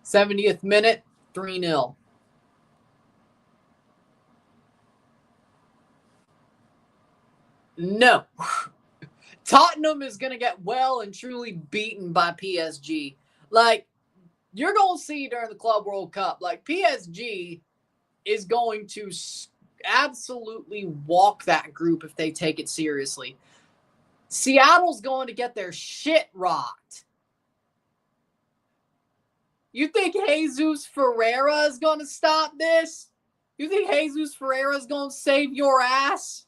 '70th minute, 3-0. No. Tottenham is going to get well and truly beaten by PSG. Like, you're going to see during the Club World Cup, like, PSG is going to absolutely walk that group if they take it seriously. Seattle's going to get their shit rocked. You think Jesus Ferreira is going to stop this? You think Jesus Ferreira is going to save your ass?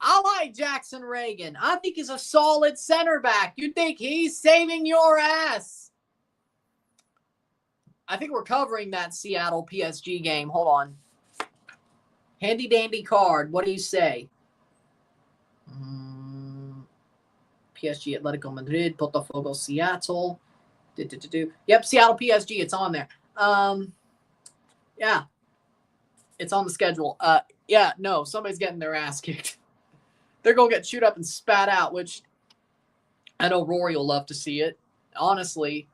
I like Jackson Reagan. I think he's a solid center back. You think he's saving your ass? I think we're covering that Seattle PSG game. Hold on. Handy dandy card. What do you say? PSG Atletico Madrid, Botafogo Seattle. Yep, Seattle PSG. It's on there. Yeah. It's on the schedule. Yeah, no, somebody's getting their ass kicked. They're going to get chewed up and spat out, which I know Rory will love to see it. Honestly,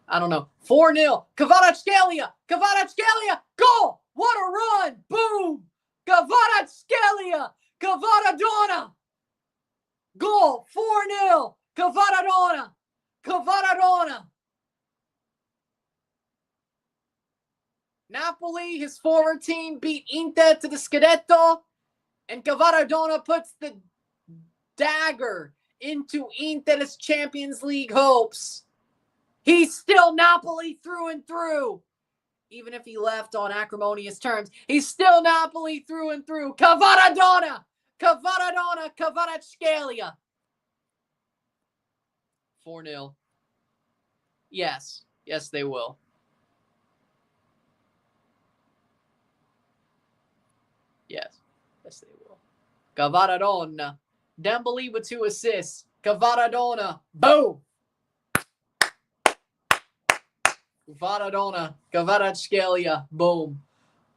I don't know. 4-0. Kvaratskhelia. Goal. What a run. Boom. Kvaratskhelia. Kvaradona. Goal. 4-0. Kvaradona. Napoli, his former team, beat Inter to the Scudetto. And Kvaradona puts the dagger into Inter's Champions League hopes. He's still Napoli through and through. Even if he left on acrimonious terms, he's still Napoli through and through. Kvaradona. Kvaratskhelia. 4-0. Yes. Yes, they will. Yes. Yes, they will. Kvaradona. Dembele with 2 assists. Kvaradona. Boom. Kvaradona. Kvaratskhelia. Boom.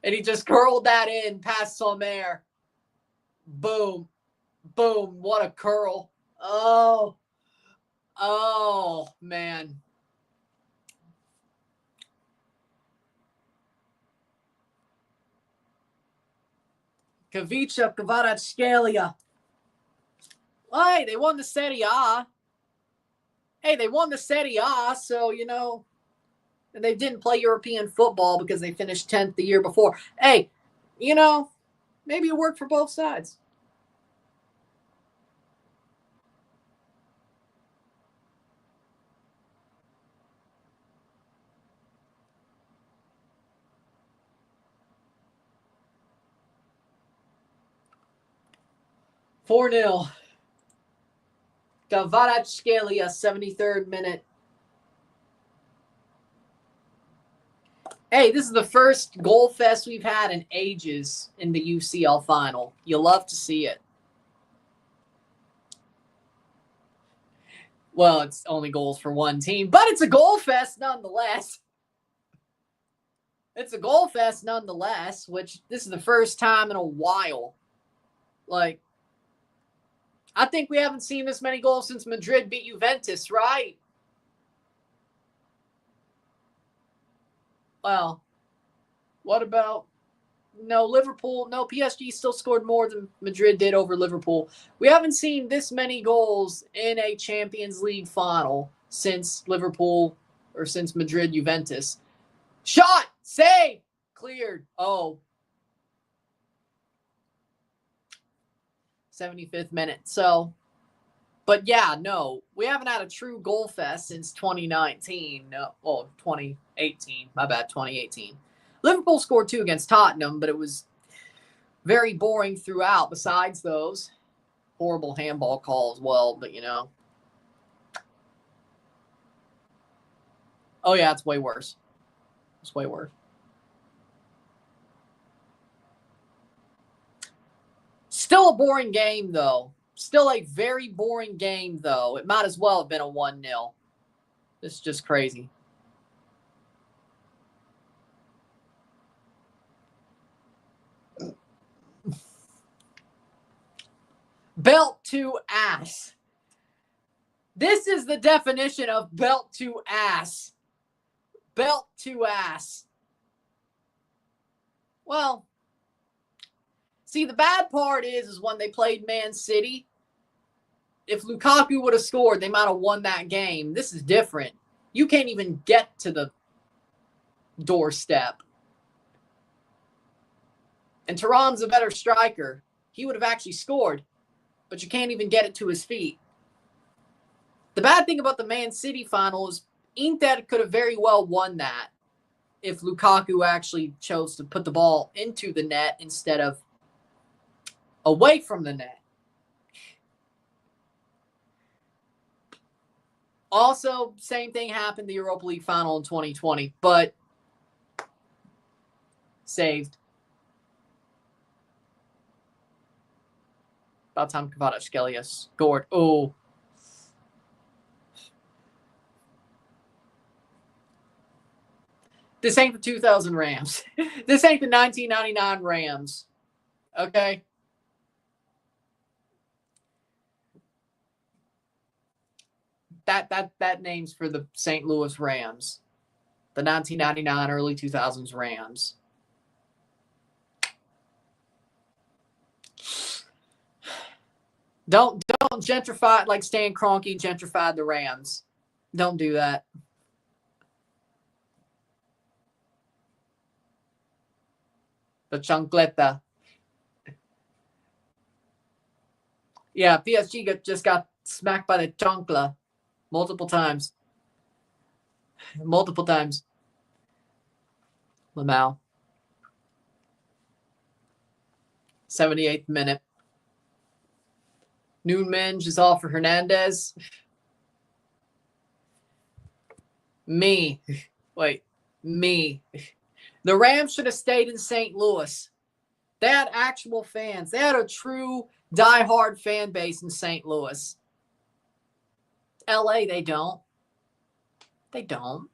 And he just curled that in past Sommer. Boom. Boom. What a curl. Oh. Oh, man. Kavica Kvaratskhelia. Hey, they won the Serie A. So, you know, and they didn't play European football because they finished 10th the year before. Hey, you know, maybe it worked for both sides. $4-0. Kvaratskhelia, 73rd minute. Hey, this is the first goal fest we've had in ages in the UCL final. You love to see it. Well, it's only goals for one team, but it's a goal fest nonetheless. It's a goal fest nonetheless, which this is the first time in a while. Like, I think we haven't seen this many goals since Madrid beat Juventus, right? Well, what about Liverpool? No, PSG still scored more than Madrid did over Liverpool. We haven't seen this many goals in a Champions League final since Liverpool or since Madrid Juventus. Shot, save, cleared. Oh. 75th minute. So, but yeah, no, we haven't had a true goal fest since 2019. No, well, 2018. My bad, 2018. Liverpool scored 2 against Tottenham, but it was very boring throughout. Besides those horrible handball calls, well, but oh yeah, it's way worse. It's way worse. Still a boring game, though. Still a very boring game, though. It might as well have been a 1-0. This is just crazy. Belt to ass. This is the definition of belt to ass. Belt to ass. Well, see, the bad part is when they played Man City, if Lukaku would have scored, they might have won that game. This is different. You can't even get to the doorstep. And Thuram's a better striker. He would have actually scored, but you can't even get it to his feet. The bad thing about the Man City final is Inter could have very well won that if Lukaku actually chose to put the ball into the net instead of away from the net. Also, same thing happened in the Europa League final in 2020, but saved. About time Kvaratskhelia scored. Oh. This ain't the 2000 Rams. This ain't the 1999 Rams. Okay? That name's for the St. Louis Rams. The 1999 early 2000s Rams. Don't gentrify it like Stan Kroenke gentrified the Rams. Don't do that. The chancleta. Yeah, PSG just got smacked by the chancla multiple times. Multiple times. Lamau. 78th minute. Noonmenge is off for Hernandez. Me. The Rams should have stayed in St. Louis. They had actual fans. They had a true diehard fan base in St. Louis. LA, they don't. They don't.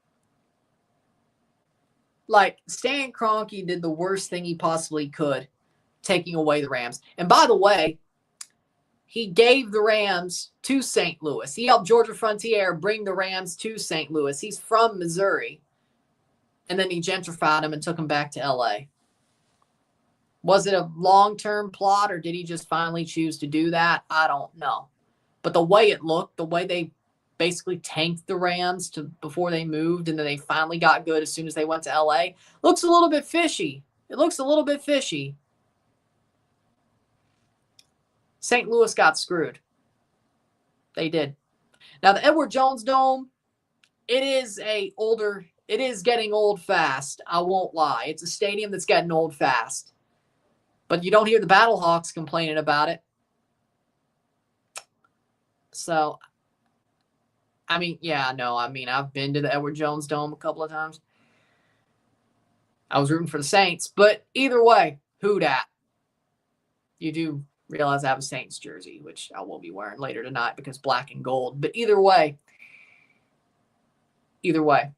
Like, Stan Kroenke did the worst thing he possibly could, taking away the Rams. And by the way, he gave the Rams to St. Louis. He helped Georgia Frontiere bring the Rams to St. Louis. He's from Missouri. And then he gentrified them and took them back to LA. Was it a long-term plot, or did he just finally choose to do that? I don't know. But the way it looked, the way they basically tanked the Rams before they moved, and then they finally got good as soon as they went to LA, looks a little bit fishy. It looks a little bit fishy. St. Louis got screwed. They did. Now, the Edward Jones Dome, it is getting old fast. I won't lie. It's a stadium that's getting old fast. But you don't hear the Battlehawks complaining about it. So, I mean, yeah, no, I mean, I've been to the Edward Jones Dome a couple of times. I was rooting for the Saints, but either way, who dat? You do realize I have a Saints jersey, which I will be wearing later tonight because black and gold. But either way, either way.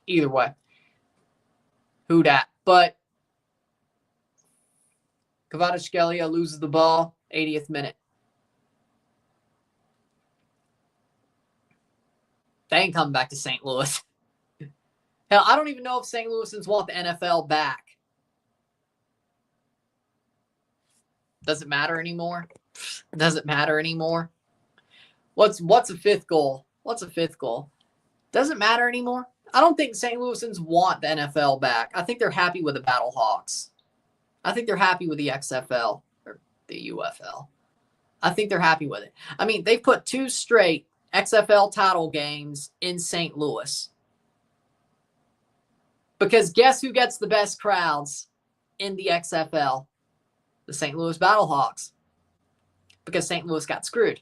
Either way. Who dat? But Kvaratskhelia loses the ball, 80th minute. They ain't coming back to St. Louis. Hell, I don't even know if St. Louisans want the NFL back. Does it matter anymore? Does it matter anymore? What's a fifth goal? What's a fifth goal? Doesn't matter anymore. I don't think St. Louisans want the NFL back. I think they're happy with the Battle Hawks. I think they're happy with the XFL or the UFL. I think they're happy with it. I mean, they've put 2 straight XFL title games in St. Louis. Because guess who gets the best crowds in the XFL? The St. Louis Battlehawks. Because St. Louis got screwed.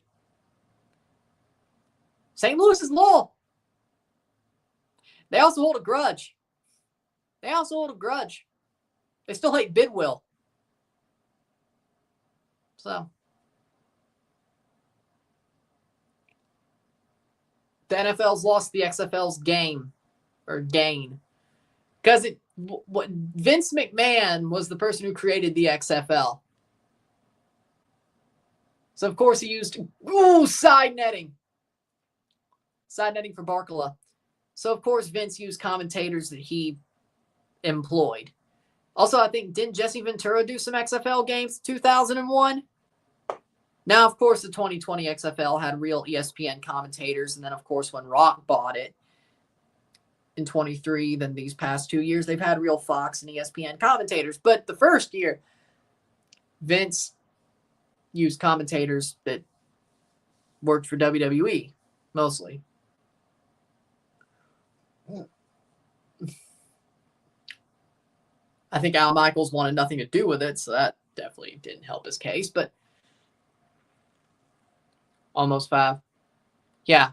St. Louis is loyal. They also hold a grudge. They still hate Bidwill. So. The NFL's lost the XFL's game. Or gain. Because Vince McMahon was the person who created the XFL. So, of course, he used side netting. Side netting for Barkala. So, of course, Vince used commentators that he employed. Also, I think, didn't Jesse Ventura do some XFL games in 2001? Now, of course, the 2020 XFL had real ESPN commentators. And then, of course, when Rock bought it in 23, then these past 2 years, they've had real Fox and ESPN commentators. But the first year, Vince used commentators that worked for WWE, mostly. I think Al Michaels wanted nothing to do with it, so that definitely didn't help his case, but almost 5. Yeah,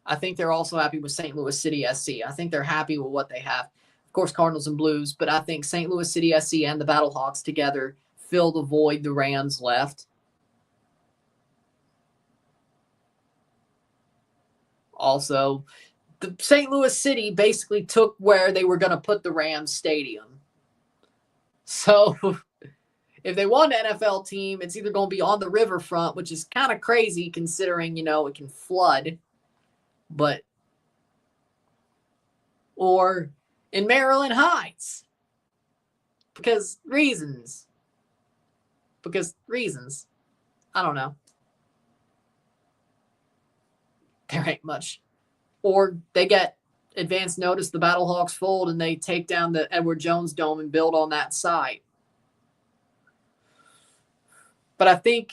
I think they're also happy with St. Louis City SC. I think they're happy with what they have. Of course, Cardinals and Blues, but I think St. Louis City SC and the Battlehawks together fill the void the Rams left. Also, the St. Louis City basically took where they were going to put the Rams stadium. So if they want an NFL team, it's either going to be on the riverfront, which is kind of crazy considering, it can flood, or in Maryland Heights. Because reasons. I don't know. There ain't much. Or they get advance notice the Battlehawks fold and they take down the Edward Jones Dome and build on that site. But I think,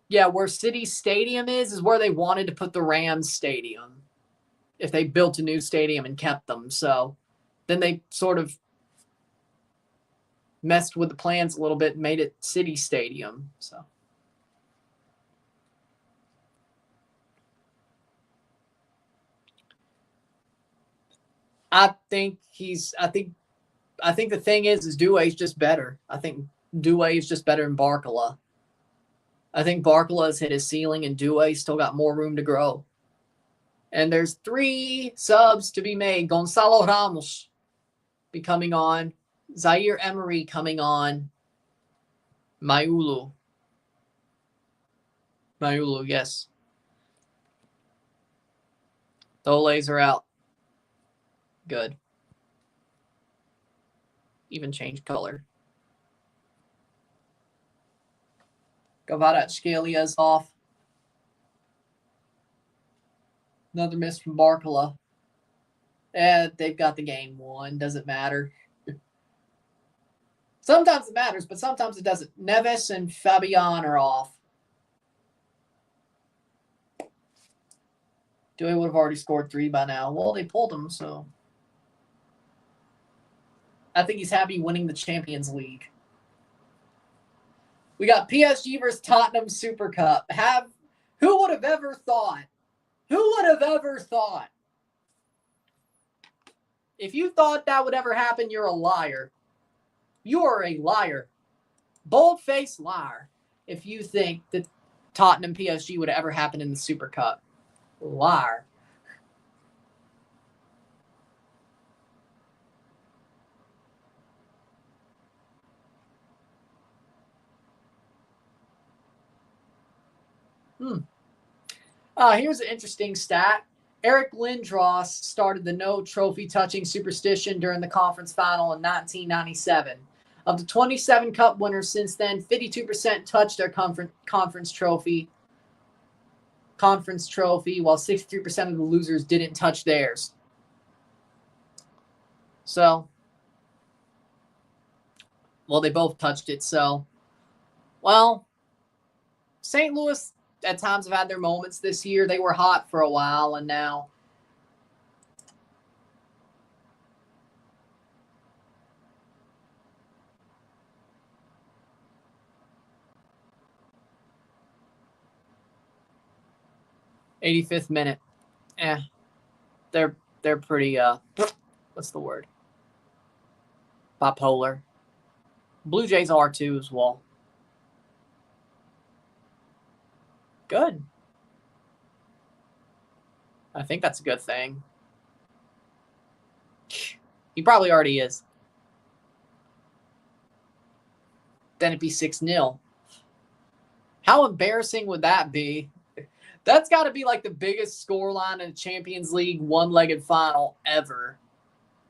where City Stadium is where they wanted to put the Rams Stadium if they built a new stadium and kept them. So then they sort of messed with the plans a little bit and made it City Stadium. So. I think the thing is Douay's just better. I think Douay is just better than Barkala. I think Barkala has hit his ceiling and Douay still got more room to grow. And there's 3 subs to be made. Gonzalo Ramos be coming on. Zaire Emery coming on. Mayulu, yes. The Olays are out. Good. Even change color. Kvaratskhelia off. Another miss from Barkala. They've got the game won. Doesn't matter. Sometimes it matters, but sometimes it doesn't. Neves and Fabian are off. Douay would have already scored 3 by now. Well, they pulled him, so. I think he's happy winning the Champions League. We got PSG versus Tottenham Super Cup. Who would have ever thought? Who would have ever thought? If you thought that would ever happen, you're a liar. You are a liar. Bold-faced liar. If you think that Tottenham PSG would have ever happen in the Super Cup. Liar. Here's an interesting stat. Eric Lindros started the no trophy touching superstition during the conference final in 1997. Of the 27 cup winners since then, 52% touched their conference trophy, while 63% of the losers didn't touch theirs. So, well, they both touched it. So, well, St. Louis at times have had their moments this year. They were hot for a while, and now '85th minute. They're pretty what's the word? Bipolar. Blue Jays are too as well. Good. I think that's a good thing. He probably already is. Then it'd be 6-0. How embarrassing would that be? That's got to be like the biggest scoreline in a Champions League one-legged final ever.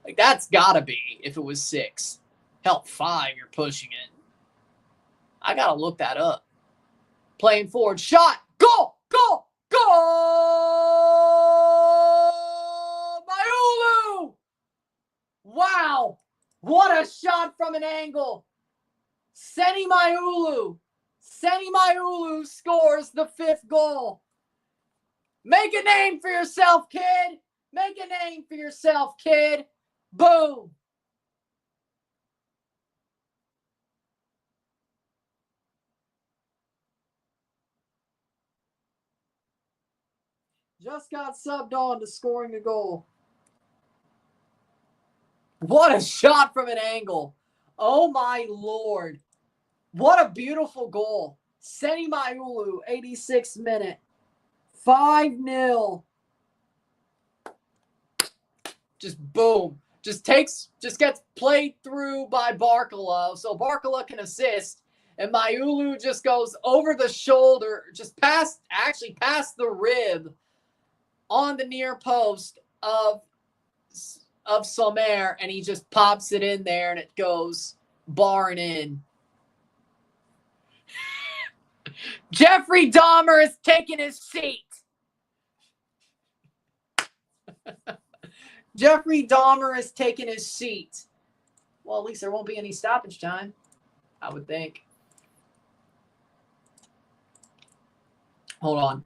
Like, that's got to be if it was 6. Hell, 5, you're pushing it. I got to look that up. Playing forward, shot, goal, goal, goal! Mayulu! Wow, what a shot from an angle. Seni Mayulu scores the 5th goal. Make a name for yourself, kid. Make a name for yourself, kid. Boom. Just got subbed on to scoring a goal. What a shot from an angle. Oh, my Lord. What a beautiful goal. Seni Mayulu, 86th minute. 5-0. Just boom. Just gets played through by Barkala. So Barkala can assist. And Mayulu just goes over the shoulder, just past the rib on the near post of Sommer, and he just pops it in there, and it goes barring in. Jeffrey Dahmer is taking his seat. Jeffrey Dahmer is taking his seat. Well, at least there won't be any stoppage time, I would think. Hold on.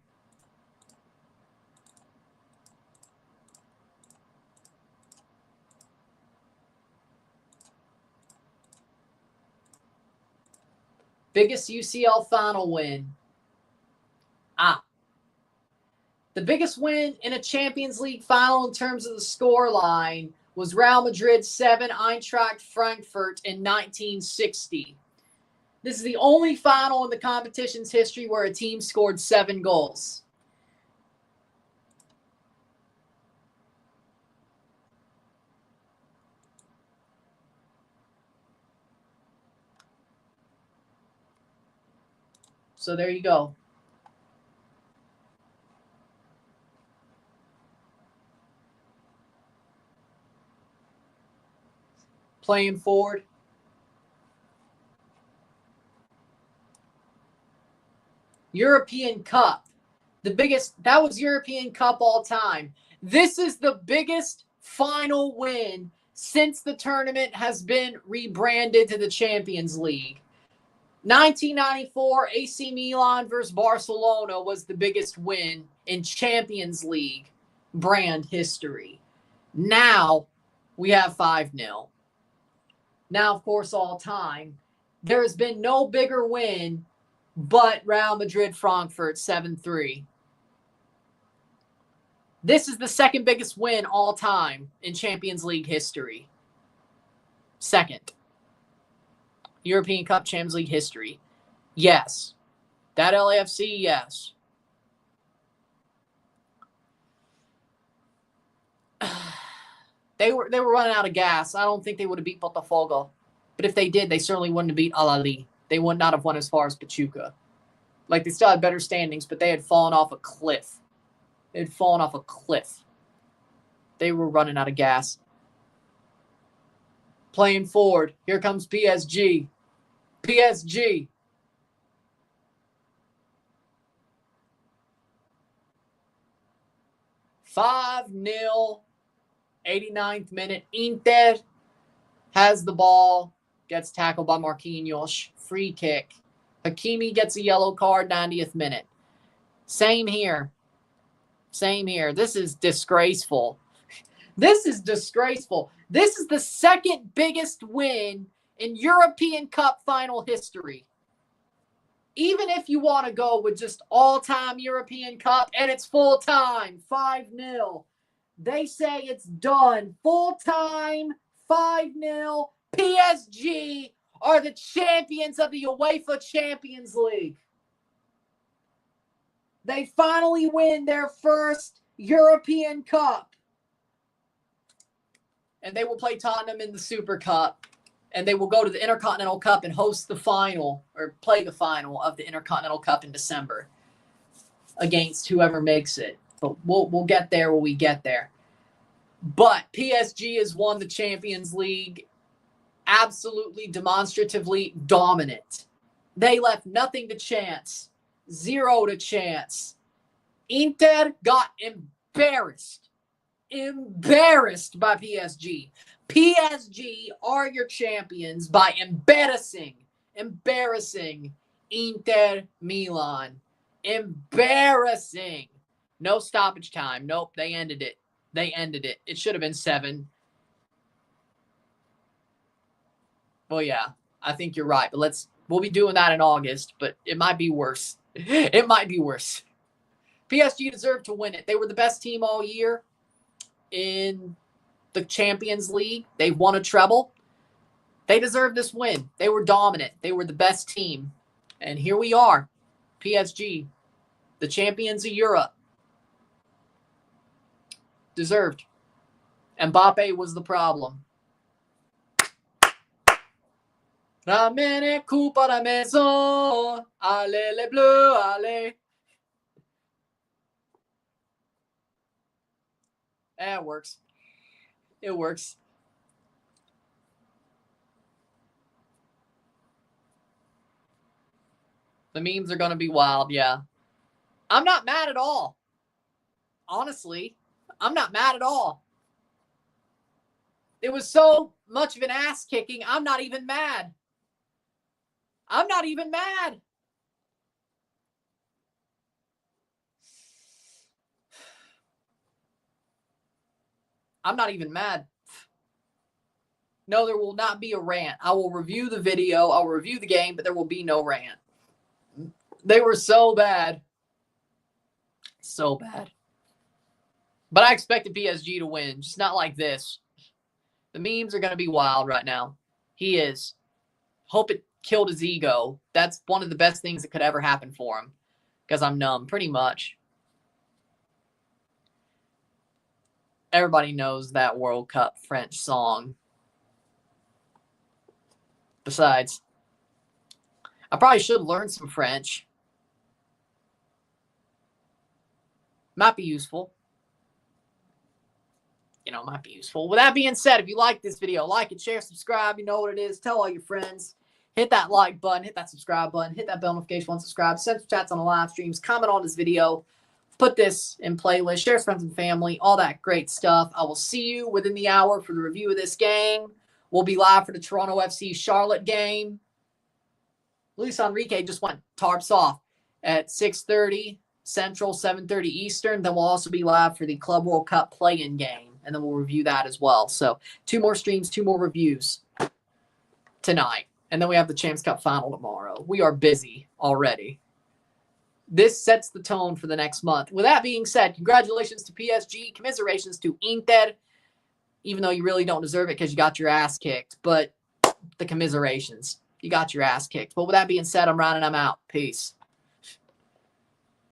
Biggest UCL final win. The biggest win in a Champions League final in terms of the score line was Real Madrid 7, Eintracht Frankfurt in 1960. This is the only final in the competition's history where a team scored 7 goals. So there you go. Playing forward. European Cup. That was European Cup all time. This is the biggest final win since the tournament has been rebranded to the Champions League. 1994 AC Milan versus Barcelona was the biggest win in Champions League brand history. Now we have 5-0. Now, of course, all time, There has been no bigger win but Real Madrid-Frankfurt 7-3. This is the second biggest win all time in Champions League history. Second. European Cup Champions League history. Yes. That LAFC, yes. They were running out of gas. I don't think they would have beat Botafogo. But if they did, they certainly wouldn't have beat Al-Ahly. They would not have won as far as Pachuca. Like, they still had better standings, but they had fallen off a cliff. They had fallen off a cliff. They were running out of gas. Playing forward. Here comes PSG. PSG. "5-0, 89th minute. Inter has the ball, gets tackled by Marquinhos. Free kick. Hakimi gets a yellow card, 90th minute. Same here. Same here. This is disgraceful. This is disgraceful. This is the second biggest win in European Cup final history. Even if you want to go with just all-time European Cup, and it's full-time, 5-0. They say it's done. Full-time, 5-0. PSG are the champions of the UEFA Champions League. They finally win their first European Cup. And they will play Tottenham in the Super Cup. And they will go to the Intercontinental Cup and host the final, or play the final of the Intercontinental Cup in December against whoever makes it. But we'll get there when we get there. But PSG has won the Champions League absolutely demonstratively dominant. They left nothing to chance. Zero to chance. Inter got embarrassed. Embarrassed by PSG. PSG are your champions by embarrassing Inter Milan. Embarrassing. No stoppage time. Nope, they ended it. They ended it. It should have been 7. Well, yeah, I think you're right. But we'll be doing that in August, but it might be worse. It might be worse. PSG deserved to win it. They were the best team all year in the Champions League. They won a treble. They deserved this win. They were dominant. They were the best team. And here we are. PSG, the champions of Europe. Deserved. Mbappe was the problem. Ramène coupe à la maison. Allez les bleus, allez. It works. It works. The memes are going to be wild, yeah. I'm not mad at all. Honestly, I'm not mad at all. It was so much of an ass kicking, I'm not even mad. I'm not even mad. I'm not even mad. No, there will not be a rant. I will review the video. I'll review the game, but there will be no rant. They were so bad. So bad. But I expected PSG to win, just not like this. The memes are going to be wild right now. He is. Hope it killed his ego. That's one of the best things that could ever happen for him. Because I'm numb, pretty much. Everybody knows that World Cup French song. Besides, I probably should learn some French. Might be useful. Might be useful. With that being said, if you like this video, like it, share, subscribe. You know what it is. Tell all your friends. Hit that like button. Hit that subscribe button. Hit that bell notification once subscribed. Send some chats on the live streams. Comment on this video. Put this in playlist. Share with friends and family. All that great stuff. I will see you within the hour for the review of this game. We'll be live for the Toronto FC Charlotte game. Luis Enrique just went tarps off at 6:30 Central, 7:30 Eastern. Then we'll also be live for the Club World Cup play-in game. And then we'll review that as well. So 2 more streams, 2 more reviews tonight. And then we have the Champs Cup final tomorrow. We are busy already. This sets the tone for the next month. With that being said, congratulations to PSG. Commiserations to Inter, even though you really don't deserve it because you got your ass kicked. But the commiserations. You got your ass kicked. But with that being said, I'm Ryan and I'm out. Peace.